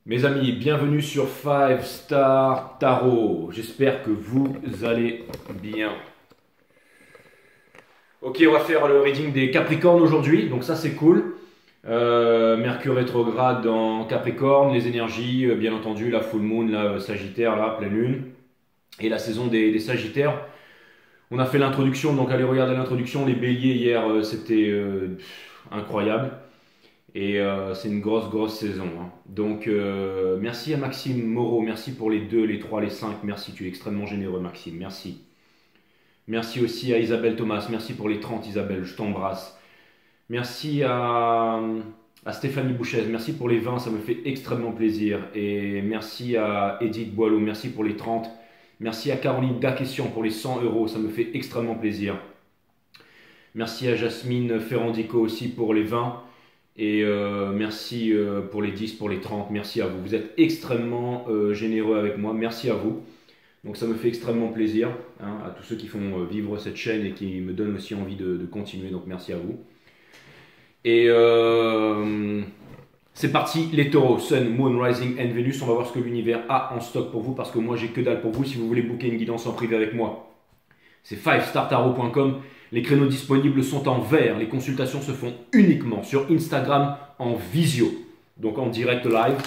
Mes amis, bienvenue sur 5 Star Tarot. J'espère que vous allez bien. Ok, on va faire le reading des Capricornes aujourd'hui, donc ça c'est cool. Mercure rétrograde en Capricorne, les énergies, bien entendu, la full moon, la Sagittaire, la pleine lune, et la saison des Sagittaires. On a fait l'introduction, donc allez regarder l'introduction. Les Béliers hier, c'était incroyable. Et c'est une grosse saison, hein. Donc merci à Maxime Moreau, merci pour les 2, les 3, les 5, merci, tu es extrêmement généreux Maxime, merci. Merci aussi à Isabelle Thomas, merci pour les 30 Isabelle, je t'embrasse. Merci à Stéphanie Bouchez, merci pour les 20, ça me fait extrêmement plaisir. Et merci à Edith Boileau, merci pour les 30. Merci à Caroline Daquestion pour les 100 euros, ça me fait extrêmement plaisir. Merci à Jasmine Ferrandico aussi pour les 20. Et merci pour les 10, pour les 30, merci à vous. Vous êtes extrêmement généreux avec moi, merci à vous. Donc ça me fait extrêmement plaisir, hein, à tous ceux qui font vivre cette chaîne et qui me donnent aussi envie de continuer, donc merci à vous. Et c'est parti, les taureaux, Sun, Moon, Rising and Venus, on va voir ce que l'univers a en stock pour vous, parce que moi j'ai que dalle pour vous. Si vous voulez booker une guidance en privé avec moi, c'est 5startarot.com. Les créneaux disponibles sont en vert. Les consultations se font uniquement sur Instagram en visio, donc en direct live.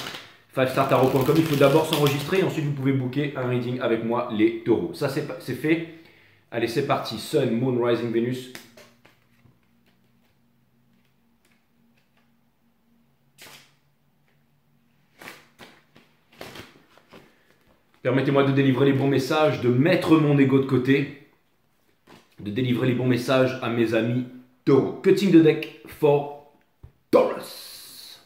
5startarot.com. Il faut d'abord s'enregistrer. Ensuite, vous pouvez booker un reading avec moi, les taureaux. Ça, c'est fait. Allez, c'est parti. Sun, Moon, Rising, Venus. Permettez-moi de délivrer les bons messages, de mettre mon ego de côté, de délivrer les bons messages à mes amis taureaux. Cutting the deck for Taurus.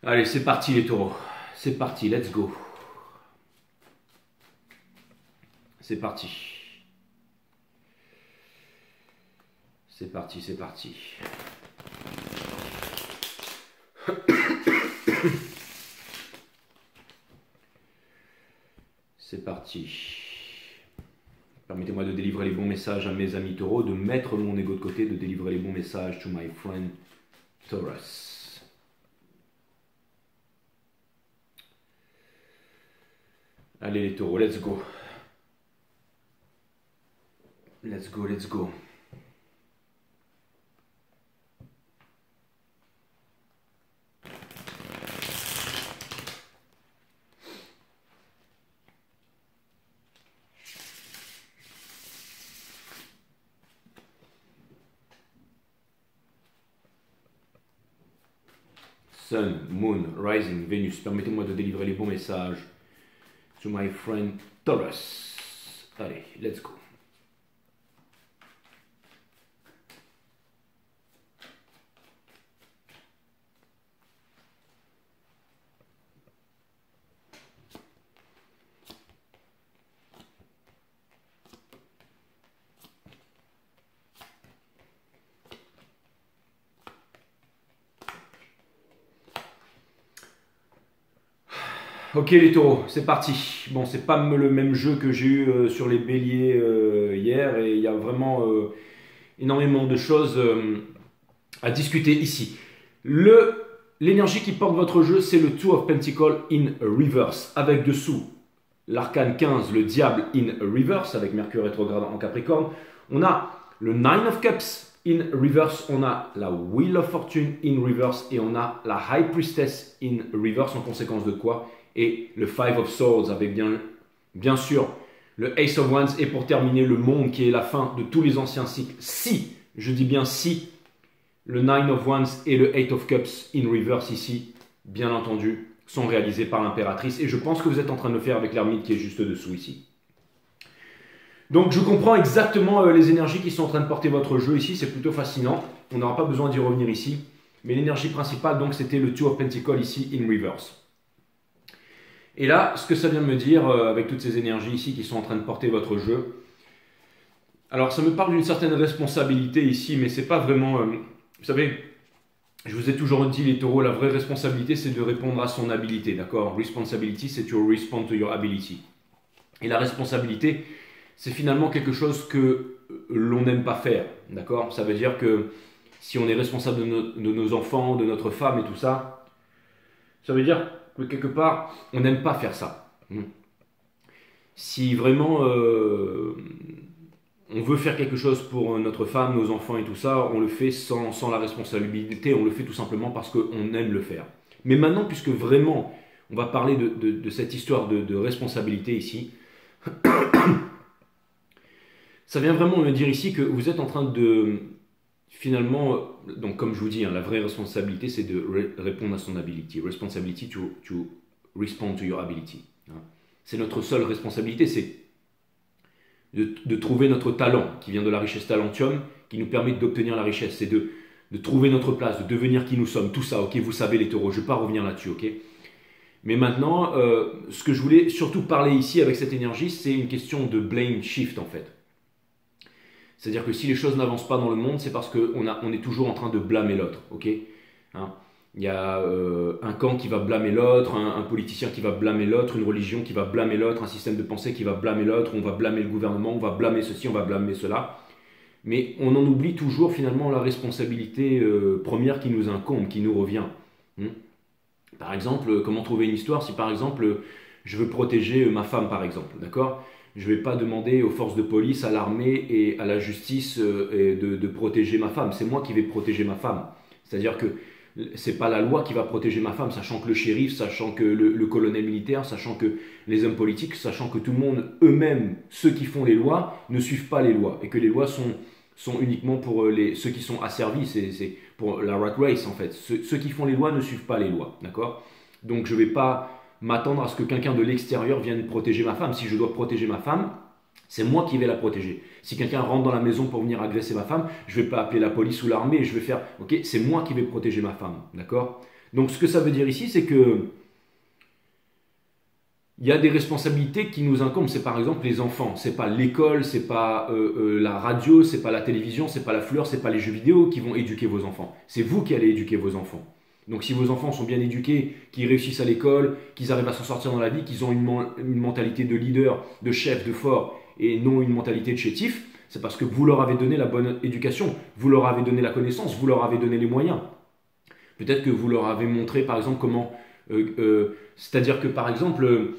Allez, c'est parti les taureaux. C'est parti, let's go. C'est parti. C'est parti, c'est parti. C'est parti. Permettez-moi de délivrer les bons messages à mes amis taureaux, de mettre mon ego de côté, de délivrer les bons messages to my friend Taurus. Allez les taureaux, let's go. Let's go, let's go. Sun, Moon, Rising, Venus. Permettez-moi de délivrer les bons messages to my friend Taurus. Allez, let's go. Ok les taureaux, c'est parti. Bon, c'est pas le même jeu que j'ai eu sur les béliers hier, et il y a vraiment énormément de choses à discuter ici. L'énergie qui porte votre jeu, c'est le Two of Pentacles in reverse, avec dessous l'arcane 15, le diable in reverse, avec Mercure rétrograde en Capricorne. On a le Nine of Cups in reverse, on a la Wheel of Fortune in reverse, et on a la High Priestess in reverse, en conséquence de quoi? Et le Five of Swords avec bien sûr le Ace of Wands, et pour terminer le monde qui est la fin de tous les anciens cycles. Si, je dis bien si, le Nine of Wands et le Eight of Cups in reverse ici, bien entendu, sont réalisés par l'impératrice, et je pense que vous êtes en train de le faire avec l'ermite qui est juste dessous ici. Donc je comprends exactement les énergies qui sont en train de porter votre jeu ici, c'est plutôt fascinant, on n'aura pas besoin d'y revenir ici, mais l'énergie principale donc c'était le Two of Pentacles ici in reverse. Et là, ce que ça vient de me dire, avec toutes ces énergies ici qui sont en train de porter votre jeu, alors ça me parle d'une certaine responsabilité ici, mais c'est pas vraiment... vous savez, je vous ai toujours dit, les taureaux, la vraie responsabilité, c'est de répondre à son habilité, d'accord? Responsibility, c'est to respond to your ability. Et la responsabilité, c'est finalement quelque chose que l'on n'aime pas faire, d'accord? Ça veut dire que si on est responsable de nos enfants, de notre femme et tout ça, Ça veut dire que quelque part, on n'aime pas faire ça. Si vraiment on veut faire quelque chose pour notre femme, nos enfants et tout ça, on le fait sans la responsabilité, on le fait tout simplement parce qu'on aime le faire. Mais maintenant, puisque vraiment on va parler de cette histoire de responsabilité ici, ça vient vraiment me dire ici que vous êtes en train de finalement, donc comme je vous dis, hein, la vraie responsabilité c'est de répondre à son ability. Responsibility to respond to your ability. Hein. C'est notre seule responsabilité, c'est de trouver notre talent, qui vient de la richesse talentium, qui nous permet d'obtenir la richesse. C'est de trouver notre place, de devenir qui nous sommes. Tout ça, ok, vous savez les taureaux, je ne vais pas revenir là-dessus, ok. Mais maintenant, ce que je voulais surtout parler ici avec cette énergie, c'est une question de blame shift en fait. C'est-à-dire que si les choses n'avancent pas dans le monde, c'est parce qu'on est toujours en train de blâmer l'autre, ok, hein. Il y a un camp qui va blâmer l'autre, un politicien qui va blâmer l'autre, une religion qui va blâmer l'autre, un système de pensée qui va blâmer l'autre, on va blâmer le gouvernement, on va blâmer ceci, on va blâmer cela. Mais on en oublie toujours finalement la responsabilité première qui nous incombe, qui nous revient. Par exemple, comment trouver une histoire si par exemple je veux protéger ma femme par exemple, d'accord? Je ne vais pas demander aux forces de police, à l'armée et à la justice de protéger ma femme. C'est moi qui vais protéger ma femme. C'est-à-dire que c'est pas la loi qui va protéger ma femme, sachant que le shérif, sachant que le colonel militaire, sachant que les hommes politiques, sachant que tout le monde, eux-mêmes, ceux qui font les lois, ne suivent pas les lois. Et que les lois sont uniquement pour ceux qui sont asservis, c'est pour la rat race en fait. Ceux qui font les lois ne suivent pas les lois, d'accord? Donc je ne vais pas m'attendre à ce que quelqu'un de l'extérieur vienne protéger ma femme. Si je dois protéger ma femme, c'est moi qui vais la protéger. Si quelqu'un rentre dans la maison pour venir agresser ma femme, je ne vais pas appeler la police ou l'armée, je vais faire, ok, c'est moi qui vais protéger ma femme, d'accord? Donc ce que ça veut dire ici, c'est que il y a des responsabilités qui nous incombent. C'est par exemple les enfants. C'est pas l'école, c'est pas la radio, c'est pas la télévision, c'est pas la fleur, c'est pas les jeux vidéo qui vont éduquer vos enfants. C'est vous qui allez éduquer vos enfants. Donc si vos enfants sont bien éduqués, qu'ils réussissent à l'école, qu'ils arrivent à s'en sortir dans la vie, qu'ils ont une mentalité de leader, de chef, de fort, et non une mentalité de chétif, c'est parce que vous leur avez donné la bonne éducation, vous leur avez donné la connaissance, vous leur avez donné les moyens. Peut-être que vous leur avez montré par exemple comment... c'est-à-dire que par exemple...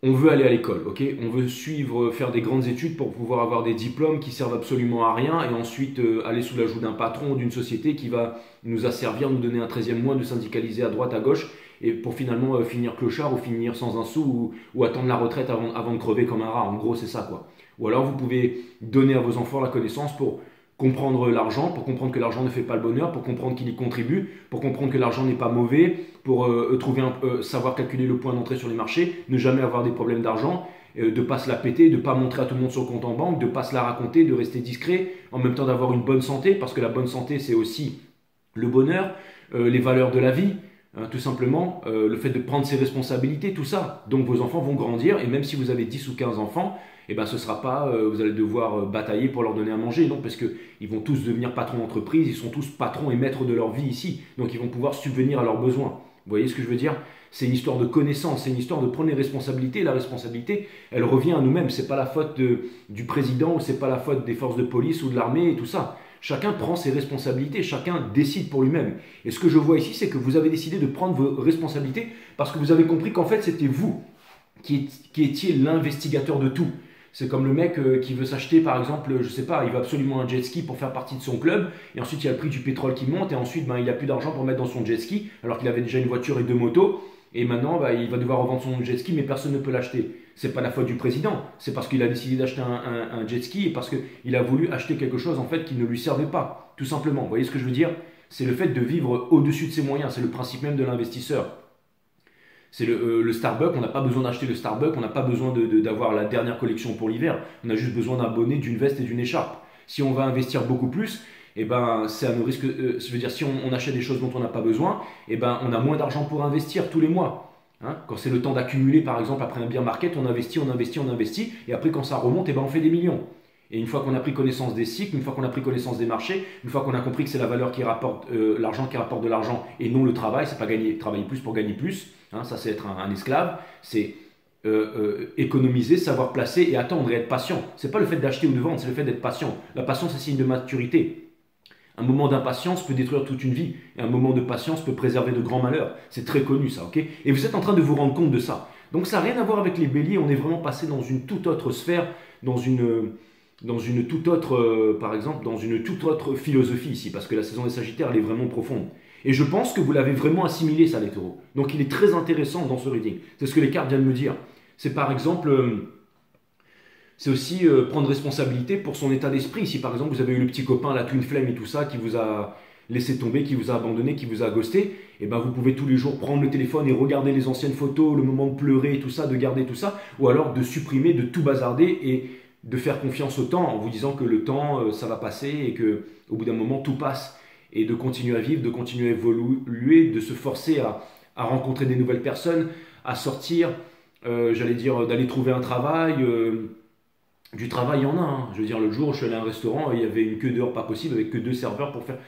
on veut aller à l'école, ok? On veut suivre, faire des grandes études pour pouvoir avoir des diplômes qui servent absolument à rien et ensuite aller sous la joue d'un patron ou d'une société qui va nous asservir, nous donner un 13e mois, nous syndicaliser à droite, à gauche et pour finalement finir clochard ou finir sans un sou ou attendre la retraite avant de crever comme un rat. En gros, c'est ça quoi. Ou alors vous pouvez donner à vos enfants la connaissance pour comprendre l'argent, pour comprendre que l'argent ne fait pas le bonheur, pour comprendre qu'il y contribue, pour comprendre que l'argent n'est pas mauvais, pour savoir calculer le point d'entrée sur les marchés, ne jamais avoir des problèmes d'argent, de ne pas se la péter, de ne pas montrer à tout le monde son compte en banque, de ne pas se la raconter, de rester discret, en même temps d'avoir une bonne santé, parce que la bonne santé c'est aussi le bonheur, les valeurs de la vie, hein, tout simplement, le fait de prendre ses responsabilités, tout ça. Donc vos enfants vont grandir, et même si vous avez 10 ou 15 enfants, eh ben, ce sera pas, vous allez devoir batailler pour leur donner à manger, non, parce qu'ils vont tous devenir patrons d'entreprise, ils sont tous patrons et maîtres de leur vie ici, donc ils vont pouvoir subvenir à leurs besoins. Vous voyez ce que je veux dire? C'est une histoire de connaissance, c'est une histoire de prendre les responsabilités, et la responsabilité, elle revient à nous-mêmes, c'est pas la faute du président, ou c'est pas la faute des forces de police ou de l'armée et tout ça. Chacun prend ses responsabilités, chacun décide pour lui-même. Et ce que je vois ici, c'est que vous avez décidé de prendre vos responsabilités parce que vous avez compris qu'en fait, c'était vous qui étiez l'investigateur de tout. C'est comme le mec qui veut s'acheter, par exemple, je sais pas, il veut absolument un jet ski pour faire partie de son club, et ensuite il y a le prix du pétrole qui monte, et ensuite il n'a plus d'argent pour mettre dans son jet ski, alors qu'il avait déjà une voiture et 2 motos, et maintenant il va devoir revendre son jet ski, mais personne ne peut l'acheter. C'est pas la faute du président, c'est parce qu'il a décidé d'acheter un jet ski, et parce qu'il a voulu acheter quelque chose en fait qui ne lui servait pas, tout simplement. Vous voyez ce que je veux dire? C'est le fait de vivre au-dessus de ses moyens, c'est le principe même de l'investisseur. C'est le Starbucks, on n'a pas besoin d'acheter le Starbucks, on n'a pas besoin d'avoir la dernière collection pour l'hiver, on a juste besoin d'un bonnet, d'une veste et d'une écharpe. Si on va investir beaucoup plus, eh ben, c'est à nos risques, je veux dire, si on achète des choses dont on n'a pas besoin, eh ben, on a moins d'argent pour investir tous les mois. Hein, quand c'est le temps d'accumuler, par exemple, après un bear market, on investit, on investit, on investit, et après quand ça remonte, eh ben, on fait des millions. Et une fois qu'on a pris connaissance des cycles, une fois qu'on a pris connaissance des marchés, une fois qu'on a compris que c'est la valeur qui rapporte l'argent qui rapporte de l'argent et non le travail, c'est pas travailler plus pour gagner plus, hein, ça c'est être un esclave, c'est économiser, savoir placer et attendre et être patient. C'est pas le fait d'acheter ou de vendre, c'est le fait d'être patient. La patience c'est signe de maturité. Un moment d'impatience peut détruire toute une vie, et un moment de patience peut préserver de grands malheurs. C'est très connu ça, ok? Et vous êtes en train de vous rendre compte de ça. Donc ça n'a rien à voir avec les béliers, on est vraiment passé dans une toute autre sphère, dans une toute autre, par exemple, dans une toute autre philosophie ici, parce que la saison des Sagittaires, elle est vraiment profonde. Et je pense que vous l'avez vraiment assimilé, ça, les taureaux. Donc il est très intéressant dans ce reading. C'est ce que les cartes viennent me dire. C'est par exemple, c'est aussi prendre responsabilité pour son état d'esprit. Si par exemple vous avez eu le petit copain, la twin flame et tout ça, qui vous a laissé tomber, qui vous a abandonné, qui vous a ghosté, et ben vous pouvez tous les jours prendre le téléphone et regarder les anciennes photos, le moment de pleurer et tout ça, de garder tout ça, ou alors de supprimer, de tout bazarder et de faire confiance au temps en vous disant que le temps, ça va passer et que au bout d'un moment, tout passe. Et de continuer à vivre, de continuer à évoluer, de se forcer à rencontrer des nouvelles personnes, à sortir, j'allais dire, d'aller trouver un travail. Du travail, il y en a. Hein. Je veux dire, l'autre jour, je suis allé à un restaurant et il y avait une queue dehors pas possible avec que 2 serveurs pour faire.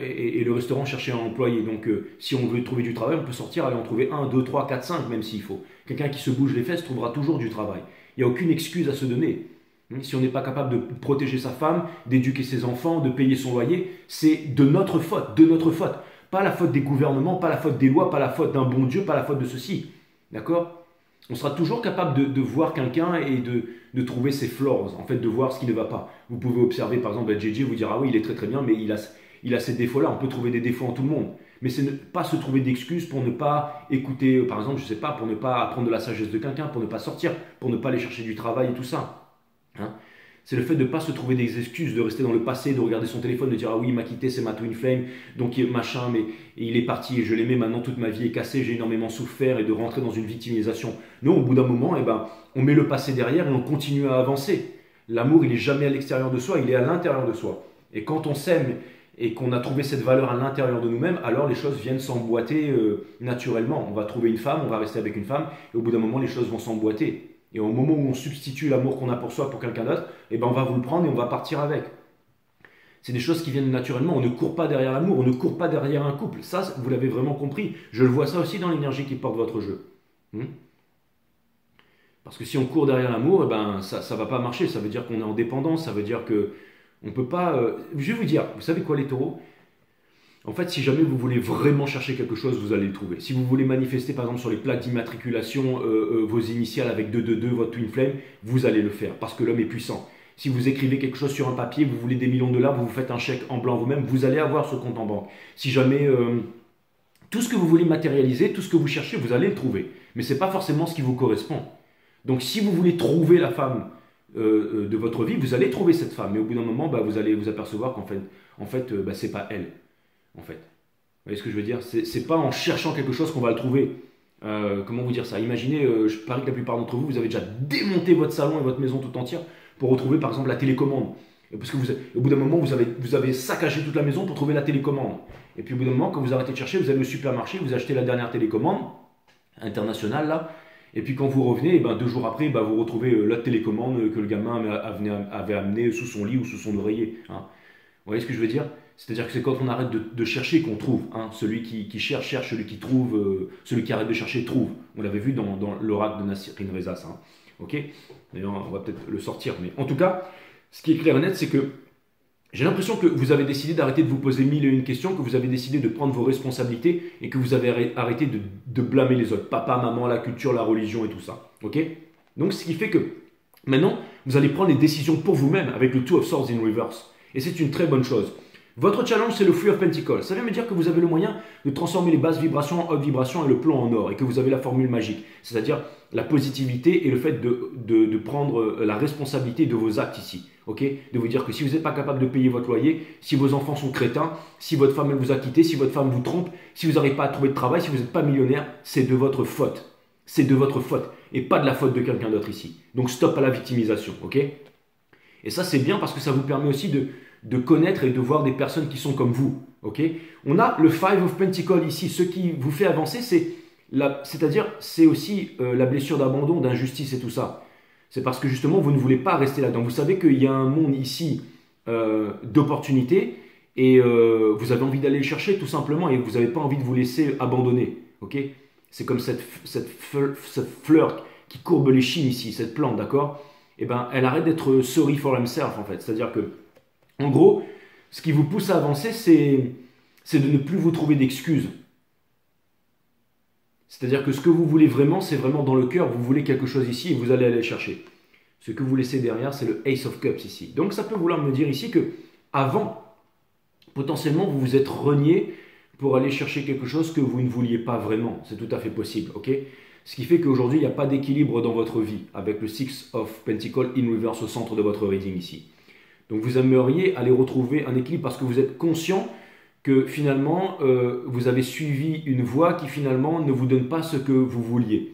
Et le restaurant cherchait un employé. Donc, si on veut trouver du travail, on peut sortir, aller en trouver 1, 2, 3, 4, 5, même s'il faut. Quelqu'un qui se bouge les fesses trouvera toujours du travail. Il n'y a aucune excuse à se donner. Si on n'est pas capable de protéger sa femme, d'éduquer ses enfants, de payer son loyer, c'est de notre faute, de notre faute. Pas la faute des gouvernements, pas la faute des lois, pas la faute d'un bon Dieu, pas la faute de ceci. D'accord? On sera toujours capable de voir quelqu'un et de trouver ses flaws, en fait, de voir ce qui ne va pas. Vous pouvez observer, par exemple, JJ, vous dire, ah oui, il est très très bien, mais il a ces défauts-là. On peut trouver des défauts en tout le monde. Mais c'est ne pas se trouver d'excuses pour ne pas écouter, par exemple, je ne sais pas, pour ne pas apprendre de la sagesse de quelqu'un, pour ne pas sortir, pour ne pas aller chercher du travail et tout ça. Hein, c'est le fait de ne pas se trouver des excuses, de rester dans le passé, de regarder son téléphone, de dire ah oui, il m'a quitté, c'est ma twin flame, donc machin, mais il est parti et je l'aimais, maintenant toute ma vie est cassée, j'ai énormément souffert, et de rentrer dans une victimisation. Non, au bout d'un moment, eh ben, on met le passé derrière et on continue à avancer. L'amour, il n'est jamais à l'extérieur de soi, il est à l'intérieur de soi. Et quand on s'aime et qu'on a trouvé cette valeur à l'intérieur de nous-mêmes, alors les choses viennent s'emboîter naturellement. On va trouver une femme, on va rester avec une femme, et au bout d'un moment, les choses vont s'emboîter. Et au moment où on substitue l'amour qu'on a pour soi pour quelqu'un d'autre, eh ben on va vous le prendre et on va partir avec. C'est des choses qui viennent naturellement. On ne court pas derrière l'amour, on ne court pas derrière un couple. Ça, vous l'avez vraiment compris. Je le vois ça aussi dans l'énergie qui porte votre jeu. Parce que si on court derrière l'amour, eh ben, ça ne va pas marcher. Ça veut dire qu'on est en dépendance, ça veut dire que on ne peut pas... Je vais vous dire, vous savez quoi les taureaux? En fait, si jamais vous voulez vraiment chercher quelque chose, vous allez le trouver. Si vous voulez manifester, par exemple, sur les plaques d'immatriculation, vos initiales avec 222, votre twin flame, vous allez le faire, parce que l'homme est puissant. Si vous écrivez quelque chose sur un papier, vous voulez des millions de dollars, vous vous faites un chèque en blanc vous-même, vous allez avoir ce compte en banque. Si jamais tout ce que vous voulez matérialiser, tout ce que vous cherchez, vous allez le trouver. Mais ce n'est pas forcément ce qui vous correspond. Donc si vous voulez trouver la femme de votre vie, vous allez trouver cette femme. Mais au bout d'un moment, bah, vous allez vous apercevoir qu'en fait, bah, ce n'est pas elle. En fait. Vous voyez ce que je veux dire? C'est pas en cherchant quelque chose qu'on va le trouver. Comment vous dire ça? Imaginez, je parie que la plupart d'entre vous, vous avez déjà démonté votre salon et votre maison tout entière pour retrouver par exemple la télécommande. Parce que au bout d'un moment, vous avez saccagé toute la maison pour trouver la télécommande. Et puis au bout d'un moment, quand vous arrêtez de chercher, vous allez au supermarché, vous achetez la dernière télécommande internationale là. Et puis quand vous revenez, ben, 2 jours après, ben, vous retrouvez l'autre télécommande que le gamin avait amené sous son lit ou sous son oreiller. Hein. Vous voyez ce que je veux dire? C'est-à-dire que c'est quand on arrête de chercher qu'on trouve. Hein. Celui qui cherche, cherche. Celui qui trouve, celui qui arrête de chercher, trouve. On l'avait vu dans l'oracle de Nassim Rezas. Hein. Ok? D'ailleurs, on va peut-être le sortir. Mais en tout cas, ce qui est clair et net, c'est que j'ai l'impression que vous avez décidé d'arrêter de vous poser 1001 questions, que vous avez décidé de prendre vos responsabilités et que vous avez arrêté de blâmer les autres. Papa, maman, la culture, la religion et tout ça. Ok? Donc, ce qui fait que maintenant, vous allez prendre les décisions pour vous-même avec le Two of Swords in Reverse. Et c'est une très bonne chose. Votre challenge, c'est le Three of Pentacles. Ça veut me dire que vous avez le moyen de transformer les basses vibrations en hautes vibrations et le plomb en or, et que vous avez la formule magique, c'est-à-dire la positivité et le fait de prendre la responsabilité de vos actes ici. Okay, de vous dire que si vous n'êtes pas capable de payer votre loyer, si vos enfants sont crétins, si votre femme elle vous a quitté, si votre femme vous trompe, si vous n'arrivez pas à trouver de travail, si vous n'êtes pas millionnaire, c'est de votre faute. C'est de votre faute et pas de la faute de quelqu'un d'autre ici. Donc stop à la victimisation. Ok? Et ça, c'est bien parce que ça vous permet aussi de connaître et de voir des personnes qui sont comme vous. Okay? On a le Five of Pentacles ici. Ce qui vous fait avancer, c'est-à-dire c'est aussi la blessure d'abandon, d'injustice et tout ça. C'est parce que justement, vous ne voulez pas rester là-dedans. Vous savez qu'il y a un monde ici d'opportunités et vous avez envie d'aller le chercher tout simplement et vous n'avez pas envie de vous laisser abandonner. Okay? C'est comme cette fleur qui courbe les chines ici, cette plante, d'accord? Eh ben, elle arrête d'être sorry for himself en fait. C'est-à-dire que, en gros, ce qui vous pousse à avancer, c'est de ne plus vous trouver d'excuses. C'est-à-dire que ce que vous voulez vraiment, c'est vraiment dans le cœur, vous voulez quelque chose ici et vous allez aller le chercher. Ce que vous laissez derrière, c'est le Ace of Cups ici. Donc ça peut vouloir me dire ici que avant, potentiellement, vous vous êtes renié pour aller chercher quelque chose que vous ne vouliez pas vraiment. C'est tout à fait possible, ok? Ce qui fait qu'aujourd'hui, il n'y a pas d'équilibre dans votre vie avec le Six of Pentacles in reverse au centre de votre reading ici. Donc vous aimeriez aller retrouver un équilibre parce que vous êtes conscient que finalement, vous avez suivi une voie qui finalement ne vous donne pas ce que vous vouliez.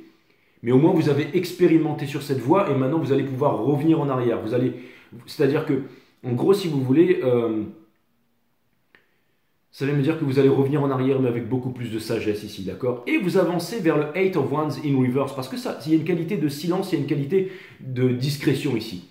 Mais au moins, vous avez expérimenté sur cette voie et maintenant, vous allez pouvoir revenir en arrière. C'est-à-dire que, en gros, si vous voulez, ça veut me dire que vous allez revenir en arrière, mais avec beaucoup plus de sagesse ici, d'accord? Et vous avancez vers le Eight of Wands in reverse, parce que ça, il y a une qualité de silence, il y a une qualité de discrétion ici.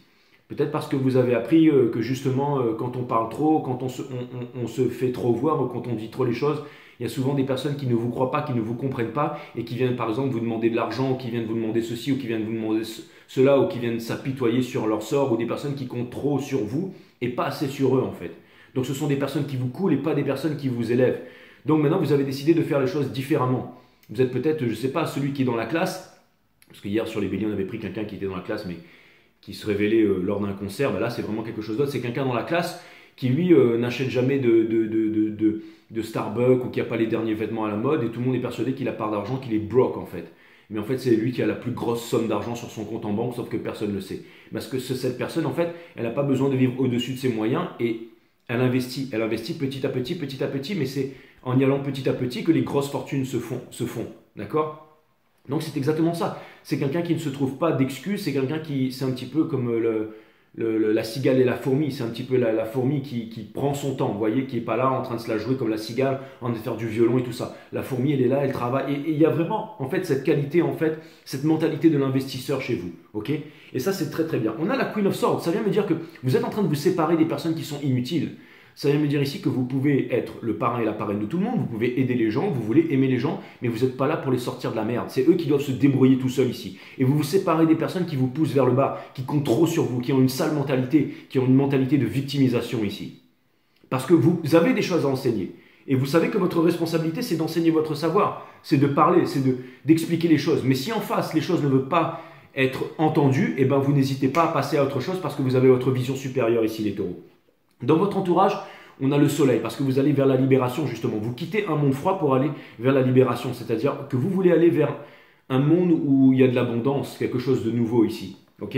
Peut-être parce que vous avez appris que justement, quand on parle trop, quand on se fait trop voir, ou quand on dit trop les choses, il y a souvent des personnes qui ne vous croient pas, qui ne vous comprennent pas, et qui viennent par exemple vous demander de l'argent, ou qui viennent vous demander ceci, ou qui viennent vous demander cela, ou qui viennent s'apitoyer sur leur sort, ou des personnes qui comptent trop sur vous, et pas assez sur eux en fait. Donc ce sont des personnes qui vous coulent, et pas des personnes qui vous élèvent. Donc maintenant, vous avez décidé de faire les choses différemment. Vous êtes peut-être, je ne sais pas, celui qui est dans la classe, parce que hier sur les béliers, on avait pris quelqu'un qui était dans la classe, mais qui se révélait lors d'un concert, ben là c'est vraiment quelque chose d'autre. C'est quelqu'un dans la classe qui lui n'achète jamais de Starbucks ou qui n'a pas les derniers vêtements à la mode et tout le monde est persuadé qu'il a pas d'argent, qu'il est broke en fait. Mais en fait c'est lui qui a la plus grosse somme d'argent sur son compte en banque, sauf que personne ne le sait. Parce que cette personne en fait, elle n'a pas besoin de vivre au-dessus de ses moyens et elle investit petit à petit, mais c'est en y allant petit à petit que les grosses fortunes se font, d'accord? Donc c'est exactement ça. C'est quelqu'un qui ne se trouve pas d'excuses, c'est quelqu'un qui, c'est un petit peu comme la cigale et la fourmi, c'est un petit peu la fourmi qui prend son temps, vous voyez, qui n'est pas là en train de se la jouer comme la cigale, en train de faire du violon et tout ça. La fourmi, elle est là, elle travaille, et il y a vraiment, en fait, cette qualité, en fait, cette mentalité de l'investisseur chez vous, ok? Et ça, c'est très très bien. On a la Queen of Swords, ça vient me dire que vous êtes en train de vous séparer des personnes qui sont inutiles. Ça vient me dire ici que vous pouvez être le parrain et la parraine de tout le monde, vous pouvez aider les gens, vous voulez aimer les gens, mais vous n'êtes pas là pour les sortir de la merde. C'est eux qui doivent se débrouiller tout seuls ici. Et vous vous séparez des personnes qui vous poussent vers le bas, qui comptent trop sur vous, qui ont une sale mentalité, qui ont une mentalité de victimisation ici. Parce que vous avez des choses à enseigner. Et vous savez que votre responsabilité, c'est d'enseigner votre savoir, c'est de parler, c'est d'expliquer les choses. Mais si en face, les choses ne veulent pas être entendues, eh ben vous n'hésitez pas à passer à autre chose parce que vous avez votre vision supérieure ici, les taureaux. Dans votre entourage, on a le soleil parce que vous allez vers la libération justement. Vous quittez un monde froid pour aller vers la libération, c'est-à-dire que vous voulez aller vers un monde où il y a de l'abondance, quelque chose de nouveau ici. Ok?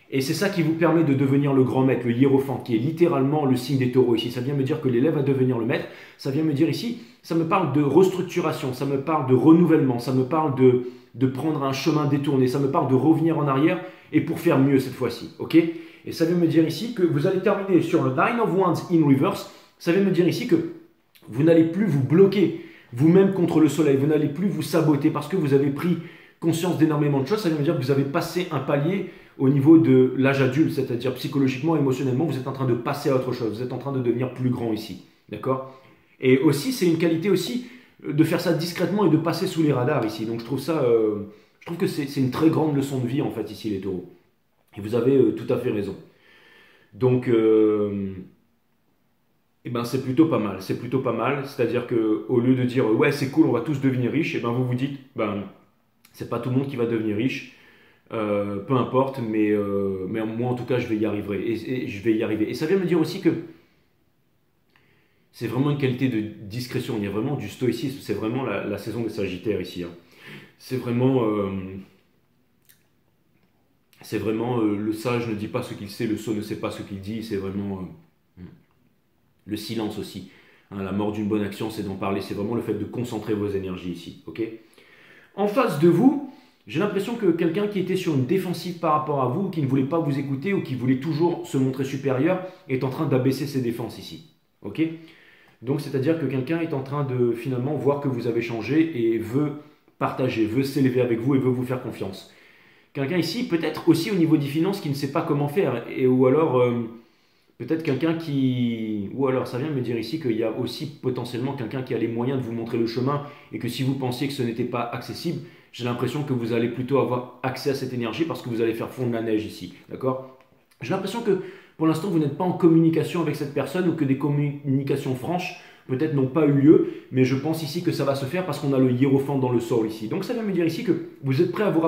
Et c'est ça qui vous permet de devenir le grand maître, le hiérophant, qui est littéralement le signe des taureaux ici. Ça vient me dire que l'élève va devenir le maître. Ça vient me dire ici, ça me parle de restructuration, ça me parle de renouvellement, ça me parle de prendre un chemin détourné, ça me parle de revenir en arrière et pour faire mieux cette fois-ci. Ok? Et ça vient me dire ici que vous allez terminer sur le Nine of Wands in reverse. Ça vient me dire ici que vous n'allez plus vous bloquer vous-même contre le soleil. Vous n'allez plus vous saboter parce que vous avez pris conscience d'énormément de choses. Ça vient me dire que vous avez passé un palier au niveau de l'âge adulte, c'est-à-dire psychologiquement, émotionnellement, vous êtes en train de passer à autre chose. Vous êtes en train de devenir plus grand ici. D'accord? Et aussi, c'est une qualité aussi de faire ça discrètement et de passer sous les radars ici. Donc je trouve que c'est une très grande leçon de vie en fait ici les taureaux. Et vous avez tout à fait raison. Donc, eh ben, c'est plutôt pas mal. C'est plutôt pas mal. C'est-à-dire qu'au lieu de dire ouais, c'est cool, on va tous devenir riches, et ben, vous vous dites ben, c'est pas tout le monde qui va devenir riche. Peu importe, mais moi en tout cas, je vais y arriver. Et je vais y arriver. Et ça vient me dire aussi que c'est vraiment une qualité de discrétion. Il y a vraiment du stoïcisme. C'est vraiment la saison des Sagittaires ici. Hein. C'est vraiment. Le sage ne dit pas ce qu'il sait, le sot ne sait pas ce qu'il dit, c'est vraiment le silence aussi. Hein, la mort d'une bonne action, c'est d'en parler, c'est vraiment le fait de concentrer vos énergies ici. Okay, en face de vous, j'ai l'impression que quelqu'un qui était sur une défensive par rapport à vous, qui ne voulait pas vous écouter ou qui voulait toujours se montrer supérieur, est en train d'abaisser ses défenses ici. Okay, donc c'est-à-dire que quelqu'un est en train de finalement voir que vous avez changé et veut partager, veut s'élever avec vous et veut vous faire confiance. Quelqu'un ici, peut-être aussi au niveau des finances, qui ne sait pas comment faire, ou alors peut-être quelqu'un qui... Ou alors ça vient me dire ici qu'il y a aussi potentiellement quelqu'un qui a les moyens de vous montrer le chemin, et que si vous pensiez que ce n'était pas accessible, j'ai l'impression que vous allez plutôt avoir accès à cette énergie parce que vous allez faire fondre la neige ici, d'accord? J'ai l'impression que pour l'instant vous n'êtes pas en communication avec cette personne ou que des communications franches peut-être n'ont pas eu lieu, mais je pense ici que ça va se faire parce qu'on a le hiérophant dans le sol ici. Donc ça veut me dire ici que vous êtes prêt à vous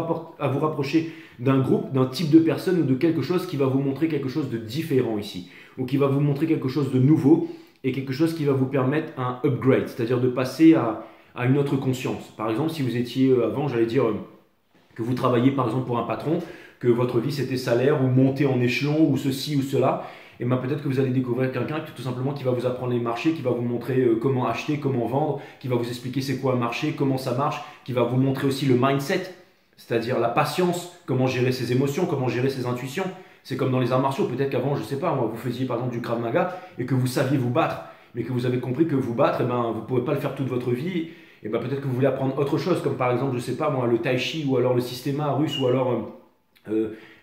rapprocher d'un groupe, d'un type de personne ou de quelque chose qui va vous montrer quelque chose de différent ici, ou qui va vous montrer quelque chose de nouveau et quelque chose qui va vous permettre un upgrade, c'est-à-dire de passer à une autre conscience. Par exemple, si vous étiez avant, j'allais dire, que vous travailliez par exemple pour un patron, que votre vie c'était salaire ou monter en échelon ou ceci ou cela, et bien peut-être que vous allez découvrir quelqu'un qui tout simplement qui va vous apprendre les marchés, qui va vous montrer comment acheter, comment vendre, qui va vous expliquer c'est quoi un marché, comment ça marche, qui va vous montrer aussi le mindset, c'est-à-dire la patience, comment gérer ses émotions, comment gérer ses intuitions. C'est comme dans les arts martiaux, peut-être qu'avant, je ne sais pas, moi, vous faisiez par exemple du Krav Maga et que vous saviez vous battre, mais que vous avez compris que vous battre, vous ne pouvez pas le faire toute votre vie, et ben peut-être que vous voulez apprendre autre chose, comme par exemple, je ne sais pas moi, le Tai Chi ou alors le systéma russe ou alors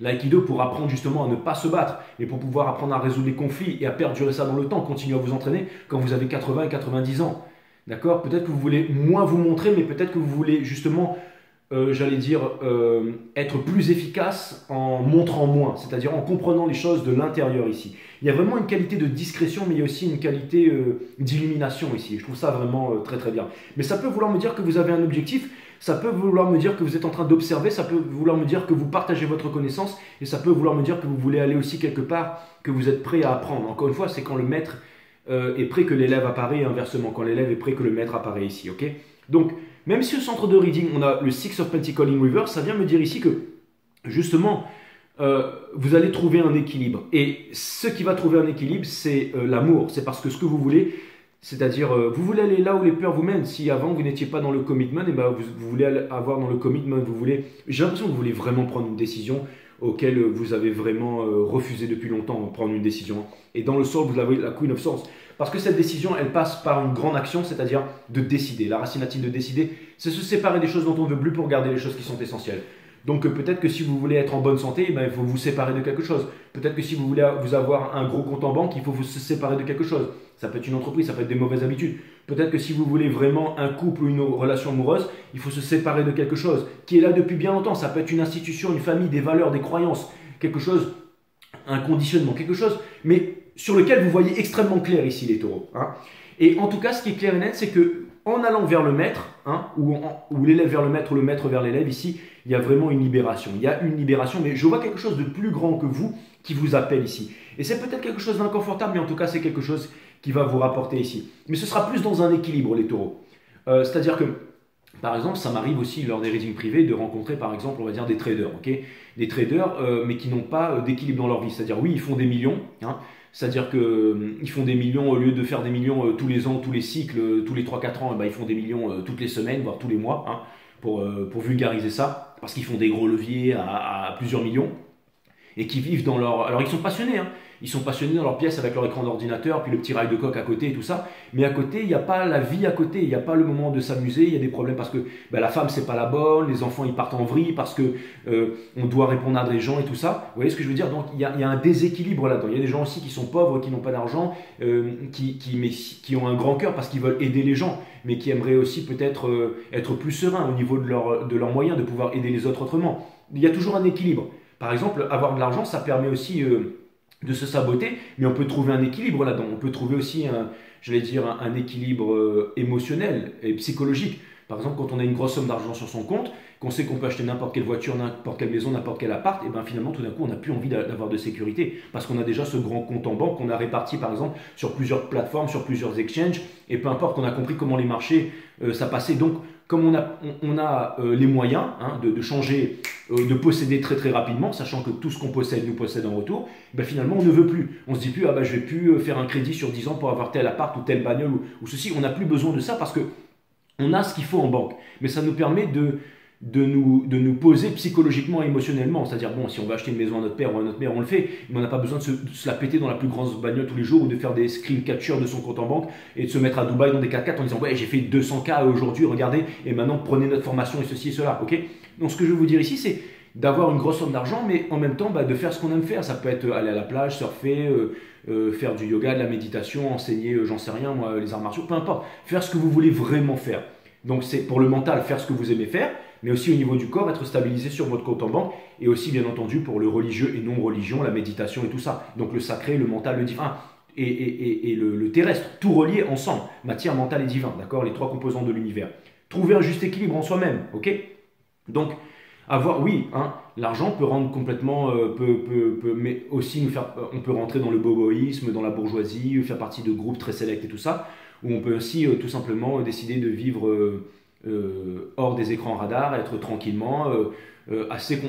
l'aïkido pour apprendre justement à ne pas se battre, mais pour pouvoir apprendre à résoudre les conflits et à perdurer ça dans le temps, continuer à vous entraîner quand vous avez 80 et 90 ans. D'accord? Peut-être que vous voulez moins vous montrer, mais peut-être que vous voulez justement, j'allais dire, être plus efficace en montrant moins, c'est-à-dire en comprenant les choses de l'intérieur ici. Il y a vraiment une qualité de discrétion, mais il y a aussi une qualité d'illumination ici. Je trouve ça vraiment très très bien. Mais ça peut vouloir me dire que vous avez un objectif, ça peut vouloir me dire que vous êtes en train d'observer, ça peut vouloir me dire que vous partagez votre connaissance, et ça peut vouloir me dire que vous voulez aller aussi quelque part, que vous êtes prêt à apprendre. Encore une fois, c'est quand le maître est prêt que l'élève apparaît, et inversement, quand l'élève est prêt que le maître apparaît ici. Ok? Donc, même si au centre de reading, on a le Six of Pentacles in Reverse, ça vient me dire ici que, justement, vous allez trouver un équilibre. Et ce qui va trouver un équilibre, c'est l'amour. C'est parce que ce que vous voulez, c'est-à-dire, vous voulez aller là où les peurs vous mènent. Si avant vous n'étiez pas dans le commitment, et ben vous voulez avoir dans le commitment, j'ai l'impression que vous voulez vraiment prendre une décision auquel vous avez vraiment refusé depuis longtemps de prendre une décision. Et dans le sort, vous avez la Queen of Swords. Parce que cette décision, elle passe par une grande action, c'est-à-dire de décider. La racine latine de décider, c'est se séparer des choses dont on ne veut plus pour garder les choses qui sont essentielles. Donc peut-être que si vous voulez être en bonne santé, il faut vous séparer de quelque chose. Peut-être que si vous voulez vous avoir un gros compte en banque, il faut vous séparer de quelque chose. Ça peut être une entreprise, ça peut être des mauvaises habitudes. Peut-être que si vous voulez vraiment un couple ou une relation amoureuse, il faut se séparer de quelque chose qui est là depuis bien longtemps. Ça peut être une institution, une famille, des valeurs, des croyances, quelque chose, un conditionnement, quelque chose, mais sur lequel vous voyez extrêmement clair ici les taureaux. Hein. Et en tout cas, ce qui est clair et net, c'est que en allant vers le maître, hein, ou l'élève vers le maître, ou le maître vers l'élève, ici, il y a vraiment une libération. Il y a une libération, mais je vois quelque chose de plus grand que vous qui vous appelle ici. Et c'est peut-être quelque chose d'inconfortable, mais en tout cas, c'est quelque chose qui va vous rapporter ici. Mais ce sera plus dans un équilibre, les taureaux. C'est-à-dire que, par exemple, ça m'arrive aussi lors des readings privés de rencontrer, par exemple, on va dire des traders, ok, des traders, mais qui n'ont pas d'équilibre dans leur vie. C'est-à-dire, oui, ils font des millions, hein, c'est-à-dire qu'ils font des millions, au lieu de faire des millions tous les ans, tous les cycles, tous les 3-4 ans, ils font des millions toutes les semaines, voire tous les mois, hein, pour vulgariser ça, parce qu'ils font des gros leviers à plusieurs millions, et qui vivent dans leur... Alors ils sont passionnés, hein, ils sont passionnés dans leur pièce avec leur écran d'ordinateur, puis le petit rail de coq à côté et tout ça, mais à côté, il n'y a pas la vie à côté, il n'y a pas le moment de s'amuser, il y a des problèmes parce que la femme, c'est pas la bonne, les enfants, ils partent en vrille parce que on doit répondre à des gens et tout ça. Vous voyez ce que je veux dire? Donc il y a un déséquilibre là-dedans. Il y a des gens aussi qui sont pauvres, qui n'ont pas d'argent, qui ont un grand cœur parce qu'ils veulent aider les gens, mais qui aimeraient aussi peut-être être plus sereins au niveau de leurs moyens, de pouvoir aider les autres autrement. Il y a toujours un équilibre. Par exemple, avoir de l'argent, ça permet aussi de se saboter, mais on peut trouver un équilibre là-dedans. On peut trouver aussi, un équilibre émotionnel et psychologique. Par exemple, quand on a une grosse somme d'argent sur son compte, qu'on sait qu'on peut acheter n'importe quelle voiture, n'importe quelle maison, n'importe quel appart, et bien finalement, tout d'un coup, on n'a plus envie d'avoir de sécurité parce qu'on a déjà ce grand compte en banque qu'on a réparti, par exemple, sur plusieurs plateformes, sur plusieurs exchanges, et peu importe, on a compris comment les marchés, ça passait. Donc, comme on a les moyens de changer, de posséder très très rapidement, sachant que tout ce qu'on possède nous possède en retour, finalement on ne veut plus. On se dit plus, je vais plus faire un crédit sur 10 ans pour avoir tel appart ou telle bagnole ou ceci. On n'a plus besoin de ça parce que on a ce qu'il faut en banque. Mais ça nous permet de nous poser psychologiquement et émotionnellement. C'est-à-dire, bon, si on va acheter une maison à notre père ou à notre mère, on le fait, mais on n'a pas besoin de se la péter dans la plus grande bagnole tous les jours ou de faire des screen capture de son compte en banque et de se mettre à Dubaï dans des 4x4 en disant, ouais, j'ai fait 200K aujourd'hui, regardez, et maintenant prenez notre formation et ceci et cela. Ok? Donc, ce que je veux vous dire ici, c'est d'avoir une grosse somme d'argent, mais en même temps de faire ce qu'on aime faire. Ça peut être aller à la plage, surfer, faire du yoga, de la méditation, enseigner, j'en sais rien, moi, les arts martiaux, peu importe. Faire ce que vous voulez vraiment faire. Donc c'est pour le mental, faire ce que vous aimez faire. mais aussi au niveau du corps, être stabilisé sur votre compte en banque, et aussi bien entendu pour le religieux et non-religion, la méditation et tout ça. Donc le sacré, le mental, le divin et le terrestre, tout relié ensemble, matière, mental et divin, d'accord, les trois composants de l'univers. Trouver un juste équilibre en soi-même, ok. Donc, avoir, oui, hein, l'argent peut rendre complètement, mais aussi nous faire, on peut rentrer dans le boboïsme, dans la bourgeoisie, faire partie de groupes très sélects et tout ça, ou on peut aussi tout simplement décider de vivre hors des écrans radars, être tranquillement, on sait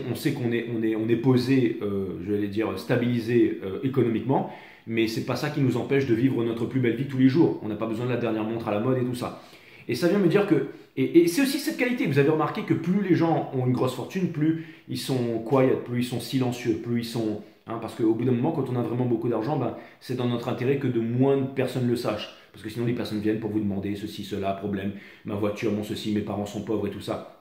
on est posé, je vais dire stabilisé économiquement, mais c'est pas ça qui nous empêche de vivre notre plus belle vie tous les jours. On n'a pas besoin de la dernière montre à la mode et tout ça. Et ça vient me dire que, et c'est aussi cette qualité, vous avez remarqué que plus les gens ont une grosse fortune, plus ils sont quiet, plus ils sont silencieux, plus ils sont... hein, parce qu'au bout d'un moment, quand on a vraiment beaucoup d'argent, ben, c'est dans notre intérêt que de moins de personnes le sachent. Parce que sinon, les personnes viennent pour vous demander ceci, cela, problème, ma voiture, mon ceci, mes parents sont pauvres et tout ça.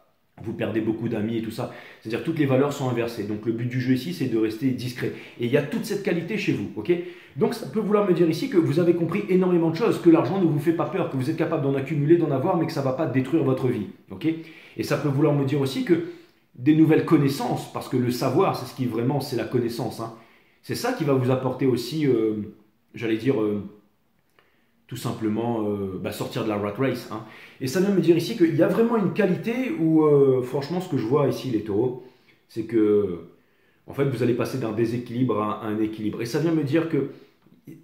Vous perdez beaucoup d'amis et tout ça. C'est-à-dire toutes les valeurs sont inversées. Donc le but du jeu ici, c'est de rester discret. Et il y a toute cette qualité chez vous, ok? Donc ça peut vouloir me dire ici que vous avez compris énormément de choses, que l'argent ne vous fait pas peur, que vous êtes capable d'en accumuler, d'en avoir, mais que ça ne va pas détruire votre vie, ok? Et ça peut vouloir me dire aussi que des nouvelles connaissances, parce que le savoir, c'est ce qui vraiment, c'est la connaissance, hein. C'est ça qui va vous apporter aussi, j'allais dire... tout simplement sortir de la rat race. Hein. Et ça vient me dire ici qu'il y a vraiment une qualité où, franchement, ce que je vois ici, les taureaux, c'est que, en fait, vous allez passer d'un déséquilibre à un équilibre. Et ça vient me dire qu'il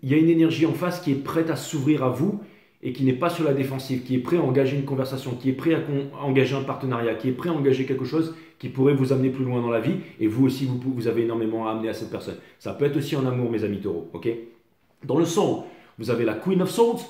y a une énergie en face qui est prête à s'ouvrir à vous et qui n'est pas sur la défensive, qui est prêt à engager une conversation, qui est prêt à engager un partenariat, qui est prêt à engager quelque chose qui pourrait vous amener plus loin dans la vie. Et vous aussi, vous avez énormément à amener à cette personne. Ça peut être aussi en amour, mes amis taureaux. Ok? Dans le son, vous avez la Queen of Swords,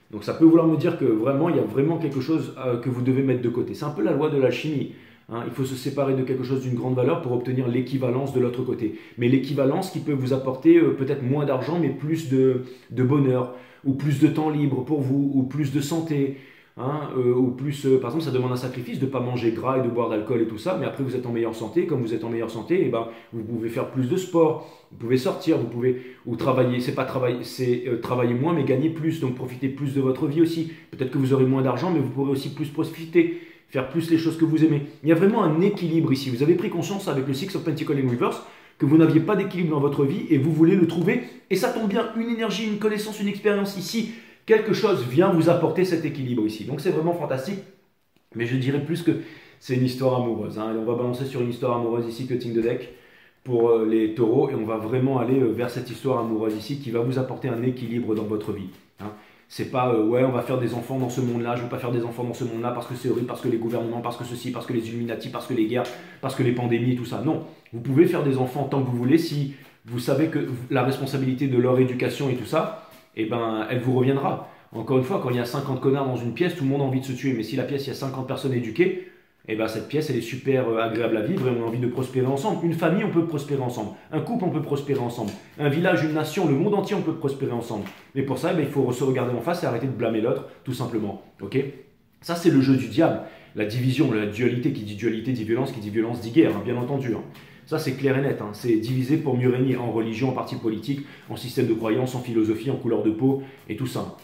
donc ça peut vouloir me dire que vraiment, il y a vraiment quelque chose que vous devez mettre de côté. C'est un peu la loi de l'alchimie. Hein. Il faut se séparer de quelque chose d'une grande valeur pour obtenir l'équivalence de l'autre côté. Mais l'équivalence qui peut vous apporter peut-être moins d'argent, mais plus de bonheur, ou plus de temps libre pour vous, ou plus de santé. Hein, ou plus, par exemple, ça demande un sacrifice de ne pas manger gras et de boire d'alcool et tout ça, mais après vous êtes en meilleure santé. Comme vous êtes en meilleure santé, et ben, vous pouvez faire plus de sport, vous pouvez sortir, vous pouvez ou travailler. C'est pas travailler, c'est travailler moins, mais gagner plus. Donc profiter plus de votre vie aussi. Peut-être que vous aurez moins d'argent, mais vous pourrez aussi plus profiter, faire plus les choses que vous aimez. Il y a vraiment un équilibre ici. Vous avez pris conscience avec le Six of Pentacles in Reverse que vous n'aviez pas d'équilibre dans votre vie et vous voulez le trouver. Et ça tombe bien, une énergie, une connaissance, une expérience ici. Quelque chose vient vous apporter cet équilibre ici. Donc c'est vraiment fantastique. Mais je dirais plus que c'est une histoire amoureuse. Hein. Et on va balancer sur une histoire amoureuse ici, cutting the deck, pour les taureaux. Et on va vraiment aller vers cette histoire amoureuse ici qui va vous apporter un équilibre dans votre vie. Hein. C'est pas, ouais, on va faire des enfants dans ce monde-là, je ne veux pas faire des enfants dans ce monde-là parce que c'est horrible, parce que les gouvernements, parce que ceci, parce que les Illuminati, parce que les guerres, parce que les pandémies et tout ça. Non, vous pouvez faire des enfants tant que vous voulez si vous savez que la responsabilité de leur éducation et tout ça, eh ben, elle vous reviendra. Encore une fois, quand il y a 50 connards dans une pièce, tout le monde a envie de se tuer. Mais si la pièce, il y a 50 personnes éduquées, eh ben, cette pièce, elle est super agréable à vivre et on a envie de prospérer ensemble. Une famille, on peut prospérer ensemble. Un couple, on peut prospérer ensemble. Un village, une nation, le monde entier, on peut prospérer ensemble. Mais pour ça, eh ben, il faut se regarder en face et arrêter de blâmer l'autre, tout simplement. Ok ? Ça, c'est le jeu du diable. La division, la dualité, qui dit dualité dit violence dit guerre, hein, bien entendu. Hein. Ça, c'est clair et net. Hein. C'est diviser pour mieux régner en religion, en parti politique, en système de croyance, en philosophie, en couleur de peau et tout ça.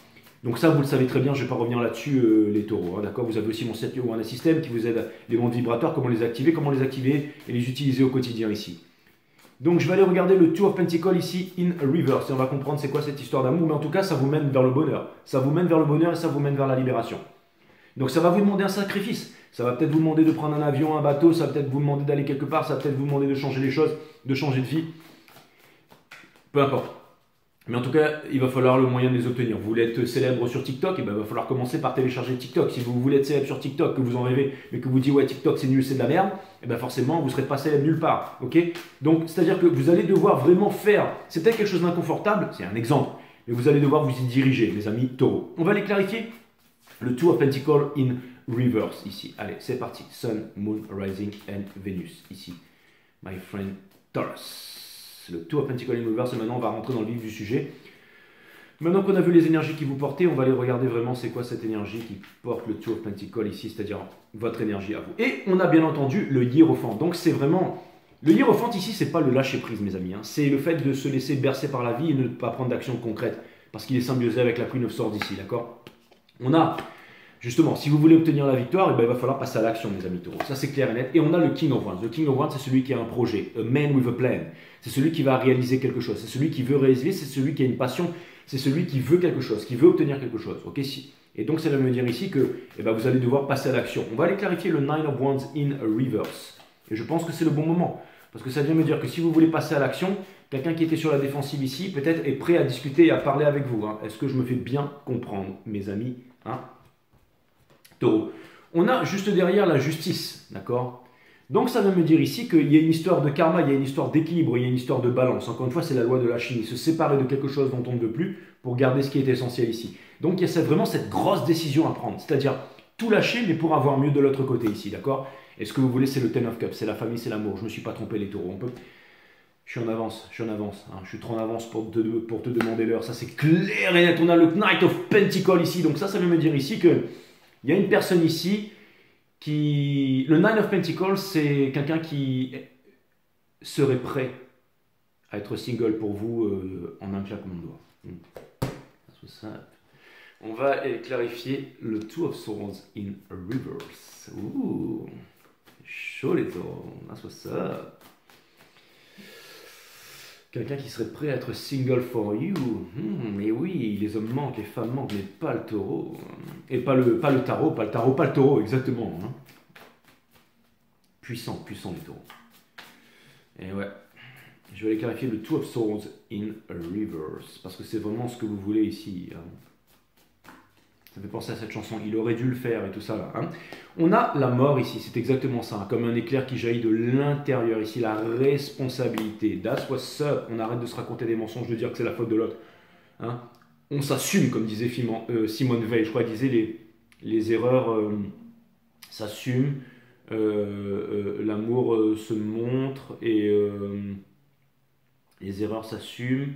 Donc ça, vous le savez très bien, je ne vais pas revenir là-dessus, les taureaux. Hein, d'accord, vous avez aussi mon 7 One System qui vous aide, les mondes vibrateurs, comment les activer et les utiliser au quotidien ici. Donc je vais aller regarder le Two of Pentacles ici, in reverse, et on va comprendre c'est quoi cette histoire d'amour, mais en tout cas, ça vous mène vers le bonheur. Ça vous mène vers le bonheur et ça vous mène vers la libération. Donc ça va vous demander un sacrifice. Ça va peut-être vous demander de prendre un avion, un bateau, ça va peut-être vous demander d'aller quelque part, ça va peut-être vous demander de changer les choses, de changer de vie. Peu importe. Mais en tout cas, il va falloir le moyen de les obtenir. Vous voulez être célèbre sur TikTok, et ben, il va falloir commencer par télécharger TikTok. Si vous voulez être célèbre sur TikTok, que vous en rêvez, mais que vous dites ouais TikTok c'est nul, c'est de la merde, et ben forcément vous ne serez pas célèbre nulle part. Ok ? Donc c'est-à-dire que vous allez devoir vraiment faire, c'est peut-être quelque chose d'inconfortable, c'est un exemple, mais vous allez devoir vous y diriger, les amis taureaux. On va les clarifier. Le Two of Pentacles in reverse ici. Allez, c'est parti. Sun, Moon, Rising and Venus ici. My friend Taurus. Le Two of Pentacles in reverse et maintenant on va rentrer dans le vif du sujet. Maintenant qu'on a vu les énergies qui vous portaient, on va aller regarder vraiment c'est quoi cette énergie qui porte le Two of Pentacles ici, c'est-à-dire votre énergie à vous. Et on a bien entendu le Hiérophante. Donc c'est vraiment... Le Hiérophante ici, c'est pas le lâcher prise mes amis. Hein. C'est le fait de se laisser bercer par la vie et ne pas prendre d'action concrète. Parce qu'il est symbiosé avec la Queen of Swords ici, d'accord ? On a... Justement, si vous voulez obtenir la victoire, eh ben, il va falloir passer à l'action, mes amis taureaux. Ça, c'est clair et net. Et on a le King of Wands. Le King of Wands, c'est celui qui a un projet. A man with a plan. C'est celui qui va réaliser quelque chose. C'est celui qui veut réaliser. C'est celui qui a une passion. C'est celui qui veut quelque chose, qui veut obtenir quelque chose. Ok. Et donc, ça va me dire ici que eh ben, vous allez devoir passer à l'action. On va aller clarifier le Nine of Wands in reverse. Et je pense que c'est le bon moment. Parce que ça vient me dire que si vous voulez passer à l'action, quelqu'un qui était sur la défensive ici, peut-être est prêt à discuter et à parler avec vous. Hein. Est-ce que je me fais bien comprendre, mes amis, hein? Taureau. On a juste derrière la justice, d'accord? Donc ça veut me dire ici qu'il y a une histoire de karma, il y a une histoire d'équilibre, il y a une histoire de balance. Encore une fois, c'est la loi de la chimie, se séparer de quelque chose dont on ne veut plus pour garder ce qui est essentiel ici. Donc il y a vraiment cette grosse décision à prendre, c'est-à-dire tout lâcher mais pour avoir mieux de l'autre côté ici, d'accord? Et ce que vous voulez, c'est le Ten of Cups, c'est la famille, c'est l'amour. Je ne me suis pas trompé les taureaux, Je suis en avance, hein. Je suis trop en avance pour te demander l'heure, ça c'est clair et net. On a le Knight of Pentacles ici, donc ça veut me dire ici que il y a une personne ici qui... Le Nine of Pentacles, c'est quelqu'un qui serait prêt à être single pour vous en un claquement de doigts. On va clarifier le Two of Swords in reverse. Ouh, chaud les taureaux. That's what's up. Quelqu'un qui serait prêt à être single for you. Mais oui, les hommes manquent, les femmes manquent, mais pas le taureau. Et pas le tarot, pas le taureau, exactement. Hein. Puissant les taureaux. Et ouais, je vais aller clarifier le Two of Swords in reverse. Parce que c'est vraiment ce que vous voulez ici. Hein. Ça me fait penser à cette chanson, il aurait dû le faire et tout ça là. Hein. On a la mort ici, c'est exactement ça, hein, comme un éclair qui jaillit de l'intérieur ici, la responsabilité. That's what's up. On arrête de se raconter des mensonges, de dire que c'est la faute de l'autre. Hein. On s'assume, comme disait Simone Veil, je crois, disait les erreurs s'assument, l'amour se montre et les erreurs s'assument.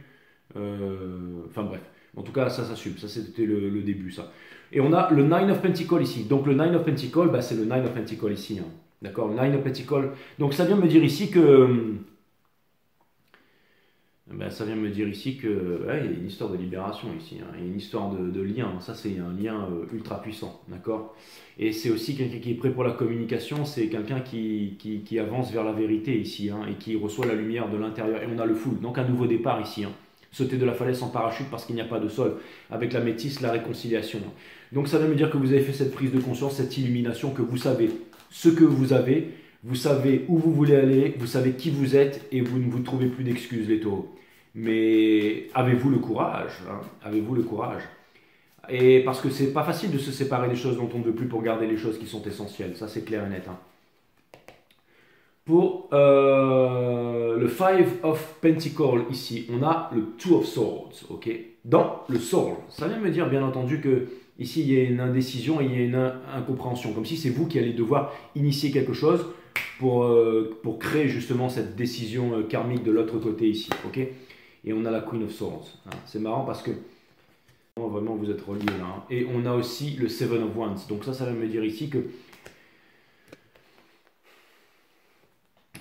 Enfin bref. En tout cas, ça s'assume. Ça, c'était le début, ça. Et on a le Nine of Pentacles ici. Donc, le Nine of Pentacles, bah, c'est le Nine of Pentacles ici. Hein. D'accord? Le Nine of Pentacles. Donc, ça vient me dire ici que... Ben, ça vient me dire ici que... Ouais, il y a une histoire de libération ici. Hein. Il y a une histoire de lien. Ça, c'est un lien ultra puissant. D'accord? Et c'est aussi quelqu'un qui est prêt pour la communication. C'est quelqu'un qui avance vers la vérité ici. Hein, et qui reçoit la lumière de l'intérieur. Et on a le full. Donc, un nouveau départ ici. Hein. Sauter de la falaise en parachute parce qu'il n'y a pas de sol, avec la métisse, la réconciliation. Donc ça veut me dire que vous avez fait cette prise de conscience, cette illumination, que vous savez ce que vous savez où vous voulez aller, vous savez qui vous êtes et vous ne vous trouvez plus d'excuses les taureaux. Mais avez-vous le courage, hein? Avez-vous le courage? Et parce que c'est pas facile de se séparer des choses dont on ne veut plus pour garder les choses qui sont essentielles, ça c'est clair et net. Hein. Pour le Five of Pentacles ici, on a le Two of Swords, ok? Dans le Soul, ça vient me dire bien entendu que ici il y a une indécision et il y a une incompréhension, comme si c'est vous qui allez devoir initier quelque chose pour créer justement cette décision karmique de l'autre côté ici, ok? Et on a la Queen of Swords, hein. C'est marrant parce que vraiment vous êtes reliés là, hein. Et on a aussi le Seven of Wands, donc ça va me dire ici que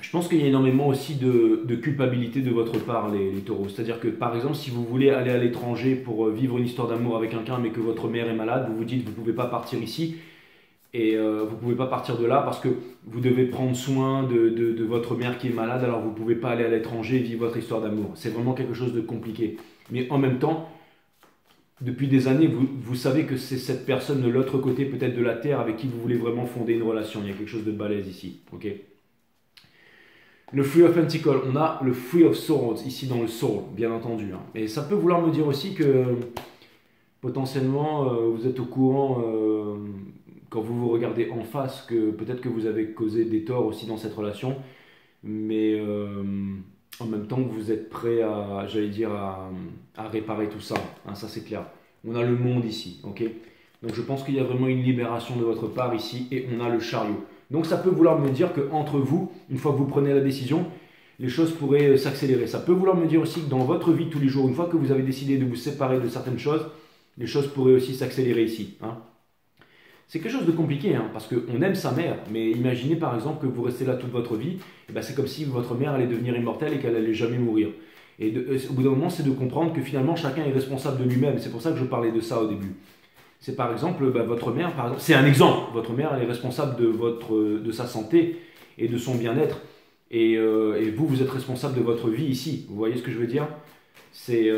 je pense qu'il y a énormément aussi de culpabilité de votre part, les taureaux. C'est-à-dire que, par exemple, si vous voulez aller à l'étranger pour vivre une histoire d'amour avec quelqu'un, mais que votre mère est malade, vous vous dites, vous ne pouvez pas partir ici, et vous ne pouvez pas partir de là parce que vous devez prendre soin de votre mère qui est malade, alors vous ne pouvez pas aller à l'étranger et vivre votre histoire d'amour. C'est vraiment quelque chose de compliqué. Mais en même temps, depuis des années, vous savez que c'est cette personne de l'autre côté, peut-être de la Terre, avec qui vous voulez vraiment fonder une relation. Il y a quelque chose de balèze ici, ok? Le Three of Pentacles, on a le Three of Swords ici dans le Soul, bien entendu. Hein. Et ça peut vouloir me dire aussi que potentiellement vous êtes au courant quand vous vous regardez en face que peut-être que vous avez causé des torts aussi dans cette relation, mais en même temps que vous êtes prêt à, j'allais dire, à réparer tout ça. Hein, ça c'est clair. On a le monde ici, ok? Donc je pense qu'il y a vraiment une libération de votre part ici et on a le chariot. Donc ça peut vouloir me dire qu'entre vous, une fois que vous prenez la décision, les choses pourraient s'accélérer. Ça peut vouloir me dire aussi que dans votre vie de tous les jours, une fois que vous avez décidé de vous séparer de certaines choses, les choses pourraient aussi s'accélérer ici. Hein. C'est quelque chose de compliqué, hein, parce qu'on aime sa mère, mais imaginez par exemple que vous restez là toute votre vie, et ben c'est comme si votre mère allait devenir immortelle et qu'elle n'allait jamais mourir. Et au bout d'un moment, c'est de comprendre que finalement chacun est responsable de lui-même. C'est pour ça que je parlais de ça au début. C'est par exemple, votre mère, par exemple, c'est un exemple. Votre mère, elle est responsable de sa santé et de son bien-être. Et vous, vous êtes responsable de votre vie ici. Vous voyez ce que je veux dire? C'est,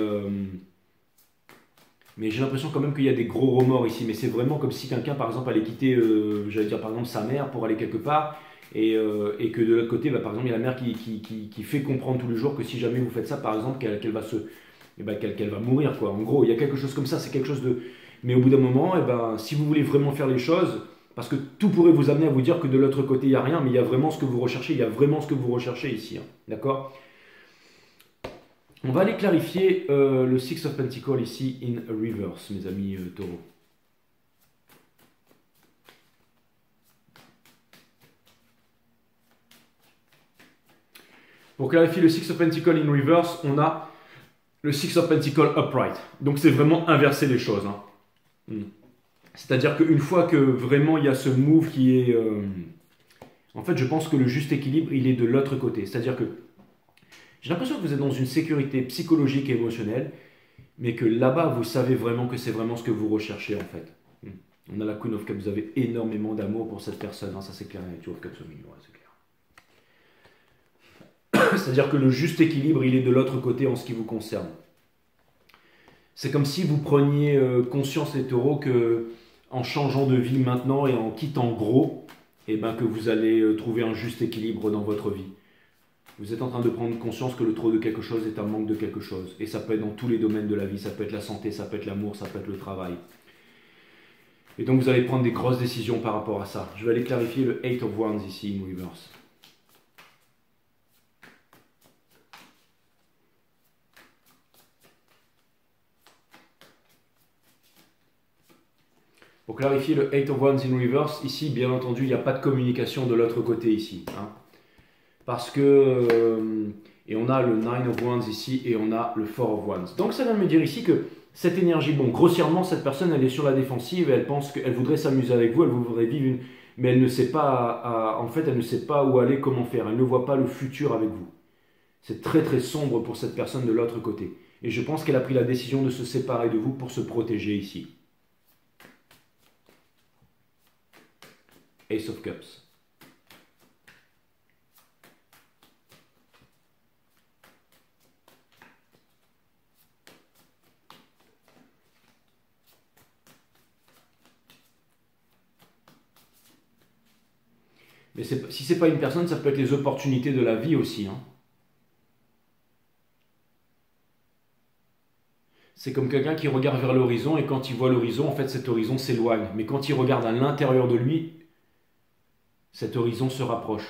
mais j'ai l'impression quand même qu'il y a des gros remords ici. Mais c'est vraiment comme si quelqu'un, par exemple, allait quitter, j'allais dire par exemple, sa mère pour aller quelque part. Et que de l'autre côté, par exemple, il y a la mère qui fait comprendre tous les jours que si jamais vous faites ça, par exemple, qu'elle va qu'elle va mourir, quoi. En gros, il y a quelque chose comme ça, c'est quelque chose de... Mais au bout d'un moment, si vous voulez vraiment faire les choses, parce que tout pourrait vous amener à vous dire que de l'autre côté, il n'y a rien, mais il y a vraiment ce que vous recherchez, il y a vraiment ce que vous recherchez ici, hein. D'accord? On va aller clarifier le Six of Pentacles ici, in reverse, mes amis taureaux. Pour clarifier le Six of Pentacles in reverse, on a le Six of Pentacles upright. Donc c'est vraiment inverser les choses, hein. C'est-à-dire qu'une fois que vraiment il y a ce move qui est... en fait, je pense que le juste équilibre, il est de l'autre côté. C'est-à-dire que j'ai l'impression que vous êtes dans une sécurité psychologique et émotionnelle, mais que là-bas, vous savez vraiment que c'est vraiment ce que vous recherchez, en fait. On a la Queen of Cups, vous avez énormément d'amour pour cette personne, hein, ça c'est clair, et Two of Cups au milieu, ouais, c'est clair. C'est-à-dire que le juste équilibre, il est de l'autre côté en ce qui vous concerne. C'est comme si vous preniez conscience, les taureaux, que en changeant de vie maintenant et en quittant gros, que vous allez trouver un juste équilibre dans votre vie. Vous êtes en train de prendre conscience que le trop de quelque chose est un manque de quelque chose. Et ça peut être dans tous les domaines de la vie, ça peut être la santé, ça peut être l'amour, ça peut être le travail. Et donc vous allez prendre des grosses décisions par rapport à ça. Je vais aller clarifier le Eight of Wands ici, in reverse. Pour clarifier le Eight of Wands in reverse, ici, bien entendu, il n'y a pas de communication de l'autre côté ici, hein. Parce que... et on a le Nine of Wands ici et on a le Four of Wands. Donc ça vient de me dire ici que cette énergie, bon, grossièrement, cette personne, elle est sur la défensive et elle pense qu'elle voudrait s'amuser avec vous, elle voudrait vivre une... Mais elle ne sait pas, en fait, elle ne sait pas où aller, comment faire. Elle ne voit pas le futur avec vous. C'est très très sombre pour cette personne de l'autre côté. Et je pense qu'elle a pris la décision de se séparer de vous pour se protéger ici. Ace of Cups. Mais si ce n'est pas une personne, ça peut être les opportunités de la vie aussi, hein. C'est comme quelqu'un qui regarde vers l'horizon et quand il voit l'horizon, en fait cet horizon s'éloigne. Mais quand il regarde à l'intérieur de lui, cet horizon se rapproche.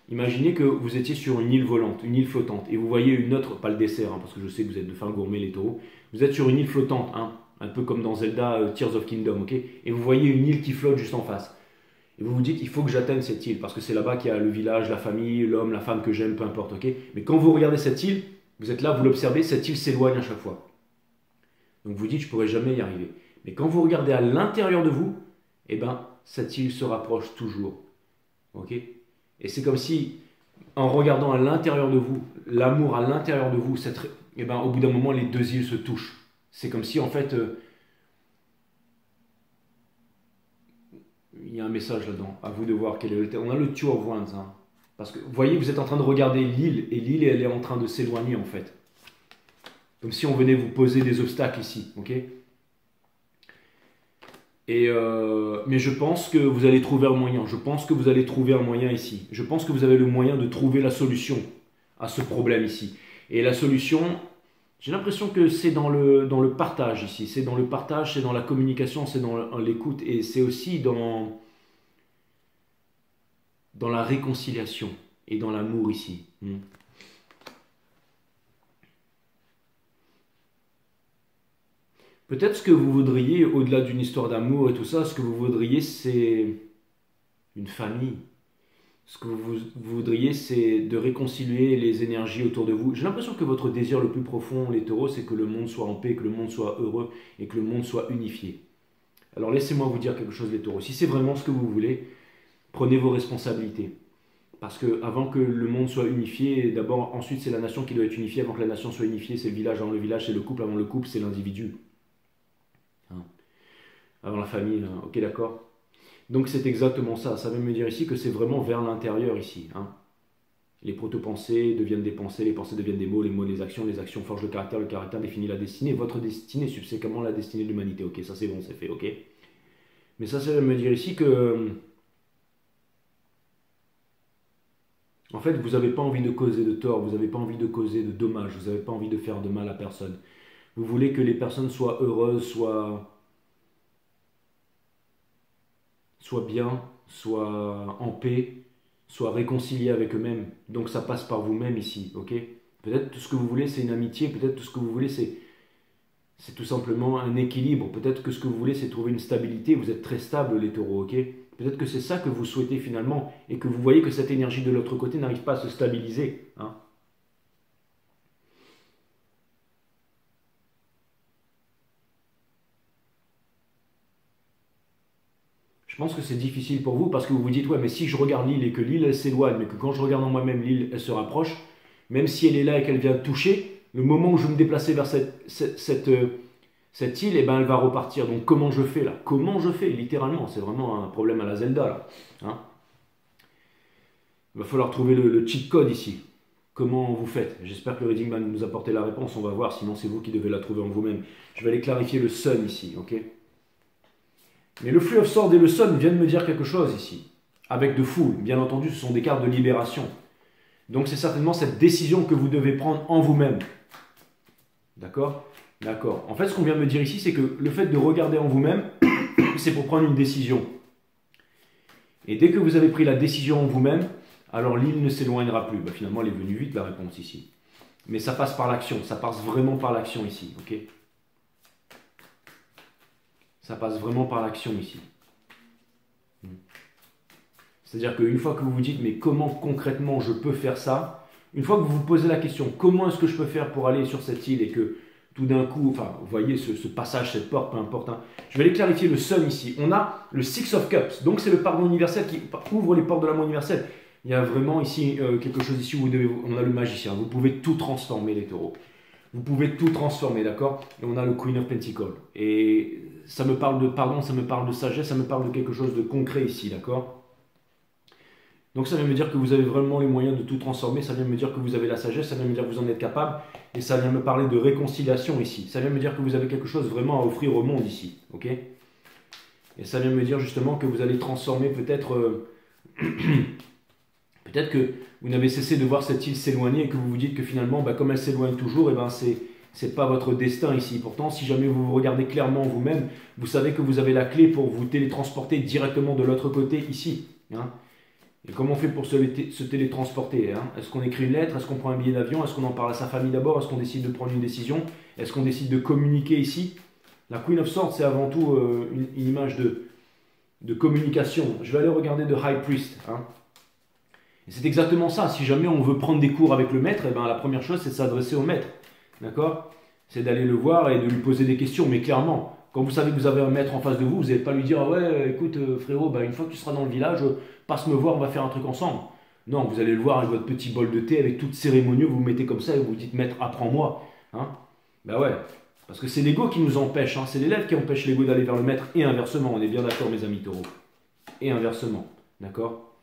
Imaginez que vous étiez sur une île volante, une île flottante, et vous voyez une autre, pas le dessert, hein, parce que je sais que vous êtes de fin gourmet les taureaux, vous êtes sur une île flottante, hein, un peu comme dans Zelda Tears of Kingdom, ok? Et vous voyez une île qui flotte juste en face. Et vous vous dites, il faut que j'atteigne cette île, parce que c'est là-bas qu'il y a le village, la famille, l'homme, la femme que j'aime, peu importe, ok? Mais quand vous regardez cette île, vous êtes là, vous l'observez, cette île s'éloigne à chaque fois. Donc vous dites, je ne pourrai jamais y arriver. Mais quand vous regardez à l'intérieur de vous, cette île se rapproche toujours. Ok? Et c'est comme si, en regardant à l'intérieur de vous, l'amour à l'intérieur de vous, au bout d'un moment, les deux îles se touchent. C'est comme si, en fait, il y a un message là-dedans. À vous de voir quel est le thème. On a le Two of Wands, hein. Parce que, vous voyez, vous êtes en train de regarder l'île, et l'île, elle est en train de s'éloigner, en fait. Comme si on venait vous poser des obstacles ici, ok? Mais je pense que vous allez trouver un moyen. Je pense que vous allez trouver un moyen ici. Je pense que vous avez le moyen de trouver la solution à ce problème ici. Et la solution, j'ai l'impression que c'est dans le partage ici. C'est dans le partage, c'est dans la communication, c'est dans l'écoute. Et c'est aussi dans la réconciliation et dans l'amour ici. Peut-être ce que vous voudriez, au-delà d'une histoire d'amour et tout ça, ce que vous voudriez, c'est une famille. Ce que vous voudriez, c'est de réconcilier les énergies autour de vous. J'ai l'impression que votre désir le plus profond, les taureaux, c'est que le monde soit en paix, que le monde soit heureux et que le monde soit unifié. Alors laissez-moi vous dire quelque chose, les taureaux. Si c'est vraiment ce que vous voulez, prenez vos responsabilités. Parce que avant que le monde soit unifié, d'abord, ensuite c'est la nation qui doit être unifiée. Avant que la nation soit unifiée, c'est le village. Avant le village, c'est le couple. Avant le couple, c'est l'individu. avant la famille, hein. Ok, d'accord. Donc c'est exactement ça. Ça veut me dire ici que c'est vraiment vers l'intérieur ici, hein. Les proto-pensées deviennent des pensées, les pensées deviennent des mots des actions forgent le caractère définit la destinée, votre destinée, subséquemment la destinée de l'humanité. Ok, ça c'est bon, c'est fait, ok. Mais ça veut me dire ici que, en fait, vous n'avez pas envie de causer de tort, vous n'avez pas envie de causer de dommages, vous n'avez pas envie de faire de mal à personne. Vous voulez que les personnes soient heureuses, soient bien, soient en paix, soient réconciliées avec eux-mêmes. Donc ça passe par vous-même ici, ok? Peut-être tout ce que vous voulez c'est une amitié, peut-être tout ce que vous voulez c'est tout simplement un équilibre. Peut-être que ce que vous voulez c'est trouver une stabilité, vous êtes très stable les taureaux, ok? Peut-être que c'est ça que vous souhaitez finalement et que vous voyez que cette énergie de l'autre côté n'arrive pas à se stabiliser, hein? Je pense que c'est difficile pour vous parce que vous vous dites, ouais, mais si je regarde l'île et que l'île elle s'éloigne, mais que quand je regarde en moi-même l'île elle se rapproche, même si elle est là et qu'elle vient toucher, le moment où je vais me déplacer vers cette île, eh ben, elle va repartir. Donc comment je fais là? Comment je fais? Littéralement, c'est vraiment un problème à la Zelda là, hein. Il va falloir trouver le cheat code ici. Comment vous faites? J'espère que le reading va nous apporter la réponse, on va voir, sinon c'est vous qui devez la trouver en vous-même. Je vais aller clarifier le sun ici, ok? Mais le flux of sword et le sun viennent me dire quelque chose ici. Avec de foule, bien entendu, ce sont des cartes de libération. Donc c'est certainement cette décision que vous devez prendre en vous-même. D'accord? D'accord. En fait, ce qu'on vient de me dire ici, c'est que le fait de regarder en vous-même, c'est pour prendre une décision. Et dès que vous avez pris la décision en vous-même, alors l'île ne s'éloignera plus. Ben, finalement, elle est venue vite, la réponse ici. Mais ça passe par l'action, ça passe vraiment par l'action ici, ok? Ça passe vraiment par l'action ici. C'est-à-dire qu'une fois que vous vous dites, mais comment concrètement je peux faire ça? Une fois que vous vous posez la question, comment est-ce que je peux faire pour aller sur cette île et que tout d'un coup, enfin, vous voyez ce passage, cette porte, peu importe, hein. Je vais aller clarifier le sun ici. On a le Six of Cups, donc c'est le pardon universel qui ouvre les portes de l'amour universel. Il y a vraiment ici quelque chose ici où on a le magicien. Vous pouvez tout transformer, les taureaux. Vous pouvez tout transformer, d'accord? Et on a le Queen of Pentacles. Et ça me parle de pardon, ça me parle de sagesse, ça me parle de quelque chose de concret ici, d'accord? Donc ça vient me dire que vous avez vraiment les moyens de tout transformer, ça vient me dire que vous avez la sagesse, ça vient me dire que vous en êtes capable, et ça vient me parler de réconciliation ici. Ça vient me dire que vous avez quelque chose vraiment à offrir au monde ici, ok? Et ça vient me dire justement que vous allez transformer peut-être... peut-être que vous n'avez cessé de voir cette île s'éloigner et que vous vous dites que finalement, bah, comme elle s'éloigne toujours, et ben c'est pas votre destin ici. Pourtant, si jamais vous vous regardez clairement vous-même, vous savez que vous avez la clé pour vous télétransporter directement de l'autre côté ici, hein? Et comment on fait pour se télétransporter, hein? Est-ce qu'on écrit une lettre? Est-ce qu'on prend un billet d'avion? Est-ce qu'on en parle à sa famille d'abord? Est-ce qu'on décide de prendre une décision? Est-ce qu'on décide de communiquer ici? La Queen of Swords, c'est avant tout une image de communication. Je vais aller regarder de High Priest, hein? Et c'est exactement ça. Si jamais on veut prendre des cours avec le maître, eh ben, la première chose, c'est de s'adresser au maître. D'accord? C'est d'aller le voir et de lui poser des questions. Mais clairement, quand vous savez que vous avez un maître en face de vous, vous n'allez pas lui dire, ah ouais, écoute frérot, bah, une fois que tu seras dans le village, passe me voir, on va faire un truc ensemble. Non, vous allez le voir avec votre petit bol de thé, avec toute cérémonieux, vous vous mettez comme ça et vous vous dites, maître, apprends-moi. Hein? Ben ouais, parce que c'est l'ego qui nous empêche, hein. C'est l'élève qui empêche l'ego d'aller vers le maître et inversement. On est bien d'accord, mes amis taureaux. Et inversement. D'accord?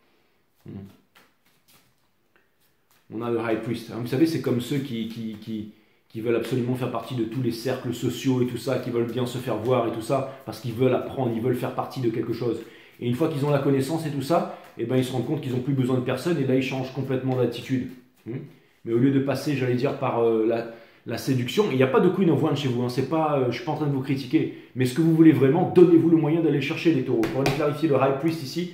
On a le High Priest. Hein. Vous savez, c'est comme ceux qui veulent absolument faire partie de tous les cercles sociaux et tout ça, qui veulent bien se faire voir et tout ça, parce qu'ils veulent apprendre, ils veulent faire partie de quelque chose. Et une fois qu'ils ont la connaissance et tout ça, eh ben, ils se rendent compte qu'ils n'ont plus besoin de personne, et là ils changent complètement d'attitude. Mais au lieu de passer, j'allais dire, par la séduction, il n'y a pas de Queen of Wands chez vous, hein, c'est pas, je ne suis pas en train de vous critiquer, mais ce que vous voulez vraiment, donnez-vous le moyen d'aller chercher les taureaux. Pour aller clarifier le High Priest ici,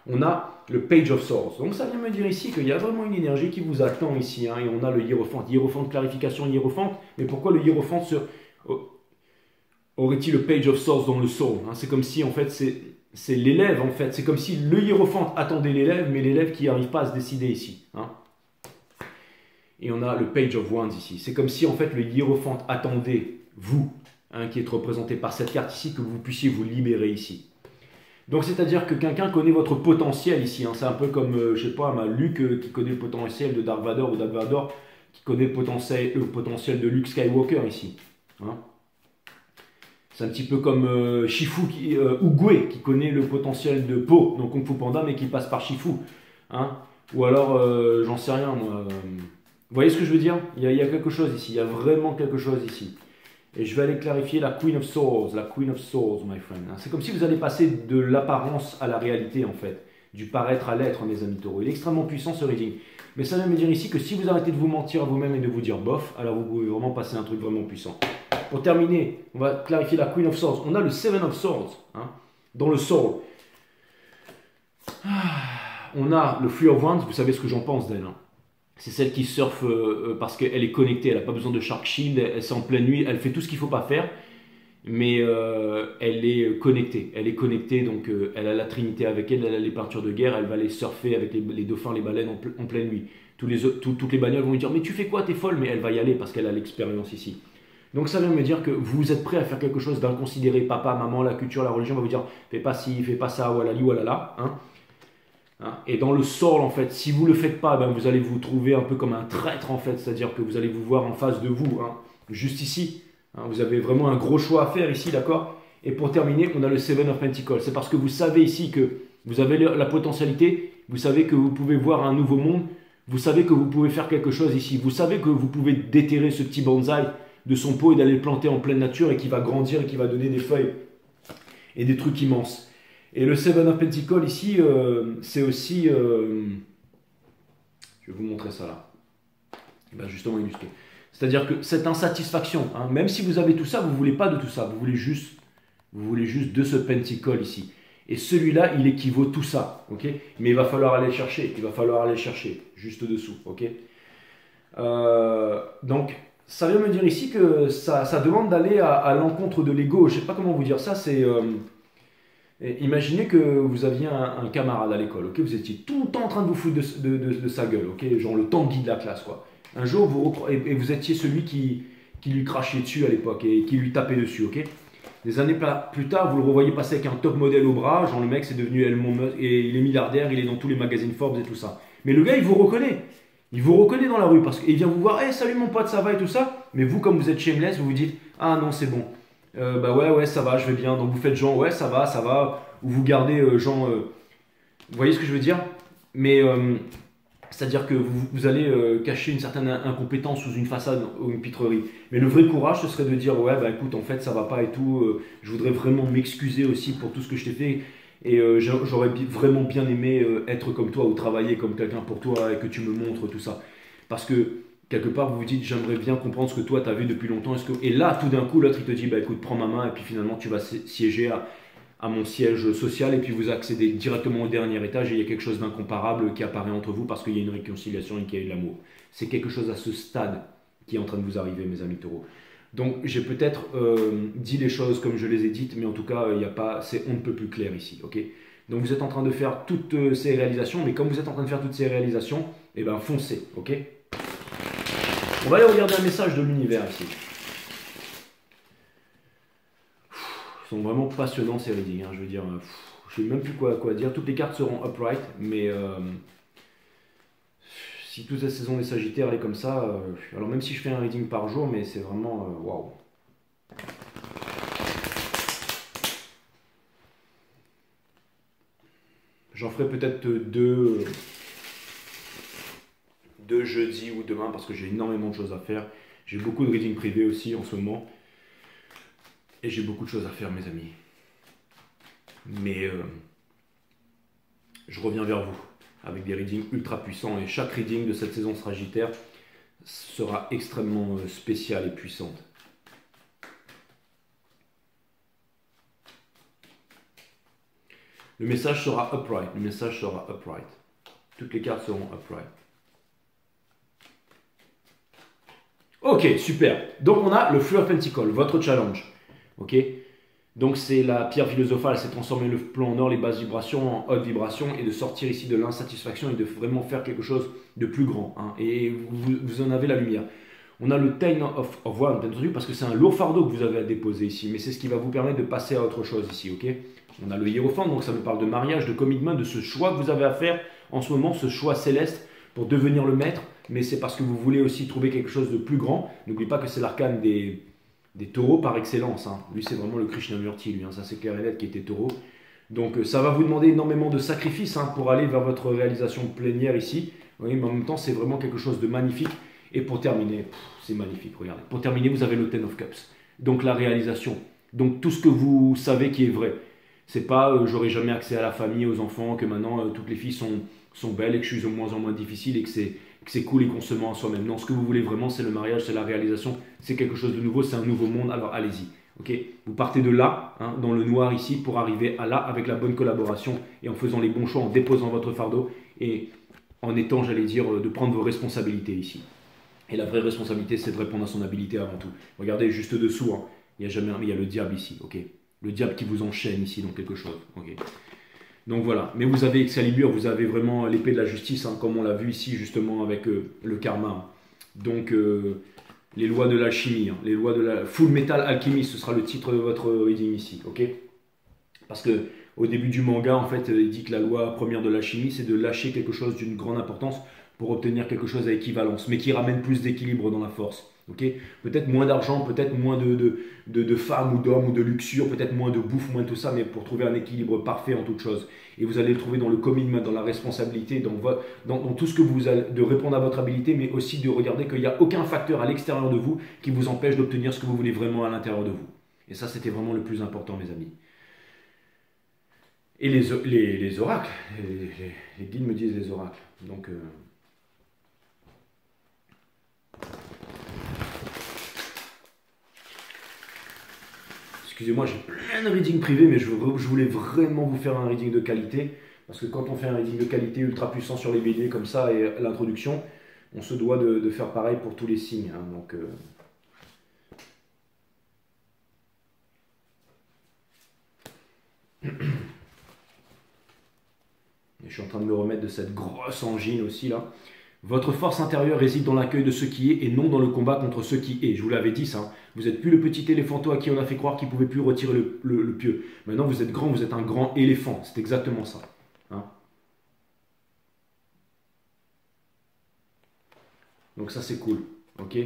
on a le Page of Swords. Donc ça vient me dire ici qu'il y a vraiment une énergie qui vous attend ici, hein, et on a le Hiérophante. Hiérophante, clarification, Hiérophante, mais pourquoi le Hiérophante aurait-il le Page of Swords dans le soul, hein? C'est comme si en fait c'est l'élève en fait, c'est comme si le hiérophante attendait l'élève, mais l'élève qui n'arrive pas à se décider ici, hein. Et on a le Page of Wands ici, c'est comme si en fait le hiérophante attendait vous, hein, qui êtes représenté par cette carte ici, que vous puissiez vous libérer ici. Donc c'est-à-dire que quelqu'un connaît votre potentiel ici, hein. C'est un peu comme, je sais pas, Luke qui connaît le potentiel de Dark Vador, ou Dark Vador qui connaît le potentiel de Luke Skywalker ici, hein. C'est un petit peu comme Shifu ou Gue qui connaît le potentiel de Po dans Kung Fu Panda mais qui passe par Shifu. Hein. Ou alors, j'en sais rien moi. Vous voyez ce que je veux dire? Il y a quelque chose ici, il y a vraiment quelque chose ici. Et je vais aller clarifier la Queen of Swords, my friend. C'est comme si vous allez passer de l'apparence à la réalité en fait, du paraître à l'être, mes amis taureaux. Il est extrêmement puissant ce reading. Mais ça veut me dire ici que si vous arrêtez de vous mentir à vous-même et de vous dire bof, alors vous pouvez vraiment passer un truc vraiment puissant. Pour terminer, on va clarifier la Queen of Swords. On a le Seven of Swords hein, dans le Soul. On a le Three of Wands, vous savez ce que j'en pense d'elle. Hein. C'est celle qui surfe parce qu'elle est connectée, elle n'a pas besoin de Shark Shield, elle est en pleine nuit, elle fait tout ce qu'il ne faut pas faire, mais elle est connectée. Elle est connectée, donc elle a la Trinité avec elle, elle a les peintures de guerre, elle va aller surfer avec les dauphins, les baleines en pleine nuit. Toutes les bagnoles vont lui dire « Mais tu fais quoi, t'es folle ?» Mais elle va y aller parce qu'elle a l'expérience ici. Donc ça vient me dire que vous êtes prêt à faire quelque chose d'inconsidéré. Papa, maman, la culture, la religion va vous dire « Fais pas ci, fais pas ça, walali, walala. Hein » Et dans le soul, en fait, si vous ne le faites pas, ben vous allez vous trouver un peu comme un traître, en fait. C'est-à-dire que vous allez vous voir en face de vous, hein, juste ici. Hein, vous avez vraiment un gros choix à faire ici, d'accord? Et pour terminer, on a le Seven of Pentacles. C'est parce que vous savez ici que vous avez la potentialité, vous savez que vous pouvez voir un nouveau monde, vous savez que vous pouvez faire quelque chose ici. Vous savez que vous pouvez déterrer ce petit bonsaï de son pot et d'aller le planter en pleine nature et qui va grandir et qui va donner des feuilles et des trucs immenses. Et le Seven of Pentacles ici, c'est aussi... je vais vous montrer ça là. Ben justement illustré. C'est-à-dire que cette insatisfaction, hein, même si vous avez tout ça, vous ne voulez pas de tout ça. Vous voulez juste de ce Pentacle ici. Et celui-là, il équivaut tout ça. Okay, mais il va falloir aller chercher. Il va falloir aller chercher juste dessous. Okay, donc, ça vient me dire ici que ça demande d'aller à l'encontre de l'ego. Je ne sais pas comment vous dire ça. C'est... imaginez que vous aviez un camarade à l'école, okay, vous étiez tout le temps en train de vous foutre de sa gueule, okay, genre le Tanguy de la classe, quoi. Un jour, vous étiez celui qui lui crachait dessus à l'époque et qui lui tapait dessus, ok. Des années plus tard, vous le revoyez passer avec un top modèle au bras, genre le mec c'est devenu Elon Musk et il est milliardaire, il est dans tous les magazines Forbes et tout ça. Mais le gars, il vous reconnaît. Il vous reconnaît dans la rue parce qu'il vient vous voir, hey, salut mon pote, ça va et tout ça. Mais vous, comme vous êtes shameless, vous vous dites, ah non, c'est bon. Bah ouais, ça va, je vais bien. Donc vous faites genre, ouais, ça va. Ou vous gardez genre... vous voyez ce que je veux dire? Mais c'est-à-dire que vous allez cacher une certaine incompétence sous une façade ou une pitrerie. Mais le vrai courage, ce serait de dire, ouais, bah écoute, en fait, ça va pas et tout. Je voudrais vraiment m'excuser aussi pour tout ce que je t'ai fait. Et j'aurais vraiment bien aimé être comme toi ou travailler comme quelqu'un pour toi et que tu me montres tout ça. Parce que quelque part, vous vous dites, j'aimerais bien comprendre ce que toi, tu as vu depuis longtemps. Et là, tout d'un coup, l'autre, il te dit, bah écoute, prends ma main et puis finalement, tu vas siéger à mon siège social et puis vous accédez directement au dernier étage et il y a quelque chose d'incomparable qui apparaît entre vous parce qu'il y a une réconciliation et qu'il y a de l'amour. C'est quelque chose à ce stade qui est en train de vous arriver, mes amis taureaux. Donc, j'ai peut-être dit les choses comme je les ai dites, mais en tout cas, on ne peut plus clair ici, ok? Donc, vous êtes en train de faire toutes ces réalisations, mais comme vous êtes en train de faire toutes ces réalisations, eh ben, foncez, ok? On va aller regarder un message de l'univers ici. Ils sont vraiment passionnants ces readings, hein, je veux dire, je ne sais même plus quoi dire. Toutes les cartes seront upright, mais si toute la saison des Sagittaires est comme ça, alors même si je fais un reading par jour, mais c'est vraiment waouh. J'en ferai peut-être deux jeudi ou demain parce que j'ai énormément de choses à faire. J'ai beaucoup de readings privés aussi en ce moment. Et j'ai beaucoup de choses à faire, mes amis. Mais je reviens vers vous avec des readings ultra puissants. Et chaque reading de cette saison Sagittaire sera extrêmement spécial et puissante. Le message sera upright. Le message sera upright. Toutes les cartes seront upright. Ok, super. Donc on a le Fleur Pentacle, votre challenge. Ok, donc c'est la pierre philosophale, c'est transformer le plan en or, les basses vibrations en haute vibration et de sortir ici de l'insatisfaction et de vraiment faire quelque chose de plus grand. Hein, et vous en avez la lumière. On a le Ten of Wands, bien entendu, parce que c'est un lourd fardeau que vous avez à déposer ici, mais c'est ce qui va vous permettre de passer à autre chose ici. Ok, on a le Hiérophant, donc ça me parle de mariage, de commitment, de ce choix que vous avez à faire en ce moment, ce choix céleste pour devenir le maître, mais c'est parce que vous voulez aussi trouver quelque chose de plus grand. N'oubliez pas que c'est l'arcane des des taureaux par excellence. Hein. Lui, c'est vraiment le Krishnamurti, lui. Hein. Ça, c'est clair et net qui était taureau. Donc, ça va vous demander énormément de sacrifices hein, pour aller vers votre réalisation plénière ici. Oui, mais en même temps, c'est vraiment quelque chose de magnifique. Et pour terminer, c'est magnifique, regardez. Pour terminer, vous avez le Ten of Cups. Donc, la réalisation. Donc, tout ce que vous savez qui est vrai. C'est pas j'aurai jamais accès à la famille, aux enfants, que maintenant toutes les filles sont belles et que je suis de moins en moins difficile et que c'est cool et qu'on se ment à soi-même. Non, ce que vous voulez vraiment, c'est le mariage, c'est la réalisation, c'est quelque chose de nouveau, c'est un nouveau monde, alors allez-y. Okay, vous partez de là, hein, dans le noir ici, pour arriver à là avec la bonne collaboration et en faisant les bons choix, en déposant votre fardeau et en étant, j'allais dire, de prendre vos responsabilités ici. Et la vraie responsabilité, c'est de répondre à son habilité avant tout. Regardez juste dessous, hein, il y a le diable ici, ok. Le diable qui vous enchaîne ici dans quelque chose, ok. Donc voilà, mais vous avez Excalibur, vous avez vraiment l'épée de la justice, hein, comme on l'a vu ici justement avec le karma. Donc les lois de l'alchimie, hein, les lois de la Full Metal Alchemist, ce sera le titre de votre reading ici, ok. Parce que au début du manga, en fait, il dit que la loi première de l'alchimie, c'est de lâcher quelque chose d'une grande importance pour obtenir quelque chose à équivalence, mais qui ramène plus d'équilibre dans la force. Okay, peut-être moins d'argent, peut-être moins de femmes ou d'hommes ou de luxure, peut-être moins de bouffe, moins de tout ça, mais pour trouver un équilibre parfait en toute chose. Et vous allez le trouver dans le commitment, dans la responsabilité, dans tout ce que vous allez, de répondre à votre habilité, mais aussi de regarder qu'il n'y a aucun facteur à l'extérieur de vous qui vous empêche d'obtenir ce que vous voulez vraiment à l'intérieur de vous. Et ça, c'était vraiment le plus important, mes amis. Et les oracles, les guides me disent les oracles. Donc, excusez-moi, j'ai plein de readings privés, mais je voulais vraiment vous faire un reading de qualité. Parce que quand on fait un reading de qualité ultra puissant sur les béliers comme ça et l'introduction, on se doit de faire pareil pour tous les signes. Hein, donc, je suis en train de me remettre de cette grosse angine aussi là. Votre force intérieure réside dans l'accueil de ce qui est et non dans le combat contre ce qui est. Je vous l'avais dit ça. Hein. Vous n'êtes plus le petit éléphanto à qui on a fait croire qu'il ne pouvait plus retirer le pieu. Maintenant vous êtes grand, vous êtes un grand éléphant. C'est exactement ça. Hein. Donc ça c'est cool. Ok.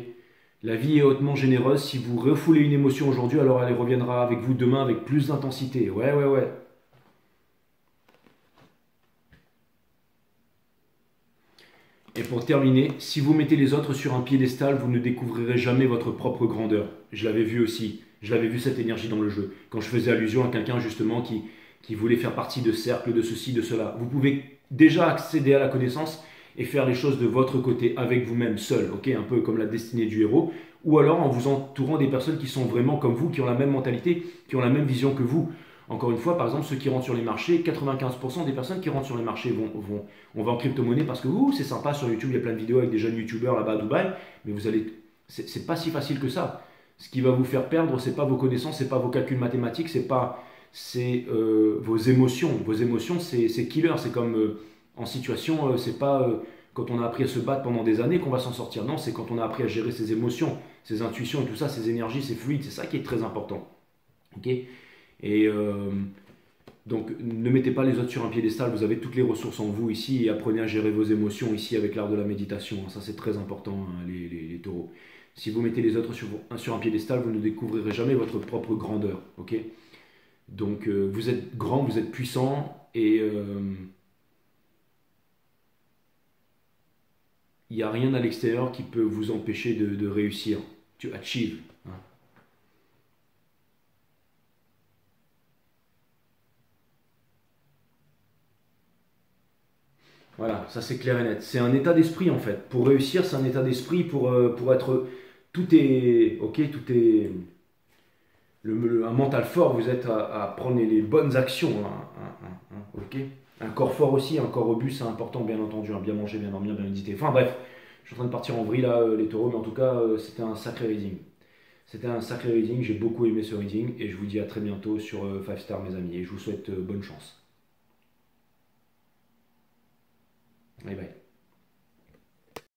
La vie est hautement généreuse. Si vous refoulez une émotion aujourd'hui, alors elle reviendra avec vous demain avec plus d'intensité. Ouais, ouais, ouais. Et pour terminer, si vous mettez les autres sur un piédestal, vous ne découvrirez jamais votre propre grandeur. Je l'avais vu aussi, je l'avais vu cette énergie dans le jeu, quand je faisais allusion à quelqu'un justement qui voulait faire partie de cercles, de ceci, de cela. Vous pouvez déjà accéder à la connaissance et faire les choses de votre côté, avec vous-même, seul, ok, un peu comme la destinée du héros, ou alors en vous entourant des personnes qui sont vraiment comme vous, qui ont la même mentalité, qui ont la même vision que vous. Encore une fois, par exemple, ceux qui rentrent sur les marchés, 95% des personnes qui rentrent sur les marchés on va en crypto-monnaie parce que c'est sympa sur YouTube, il y a plein de vidéos avec des jeunes youtubeurs là-bas à Dubaï, mais c'est pas si facile que ça. Ce qui va vous faire perdre, c'est pas vos connaissances, c'est pas vos calculs mathématiques, c'est vos émotions. Vos émotions, c'est killer, c'est comme en situation, c'est pas quand on a appris à se battre pendant des années qu'on va s'en sortir. Non, c'est quand on a appris à gérer ses émotions, ses intuitions et tout ça, ses énergies, ses fluides, c'est ça qui est très important. Ok. Et donc ne mettez pas les autres sur un piédestal, vous avez toutes les ressources en vous ici et apprenez à gérer vos émotions ici avec l'art de la méditation. Ça c'est très important hein, les taureaux. Si vous mettez les autres sur un piédestal, vous ne découvrirez jamais votre propre grandeur. Ok. Donc vous êtes grand, vous êtes puissant et il n'y a rien à l'extérieur qui peut vous empêcher de réussir. Tu achieve. Hein. Voilà, ça c'est clair et net. C'est un état d'esprit en fait. Pour réussir, c'est un état d'esprit pour être. Tout est. Ok, tout est. Un mental fort, vous êtes à prendre les bonnes actions. Ok. Un corps fort aussi, un corps robuste, c'est important, bien entendu. Hein, bien manger, bien dormir, bien méditer. Enfin bref, je suis en train de partir en vrille là, les taureaux, mais en tout cas, c'était un sacré reading. C'était un sacré reading, j'ai beaucoup aimé ce reading et je vous dis à très bientôt sur 5 Star, mes amis. Et je vous souhaite bonne chance. Bye bye.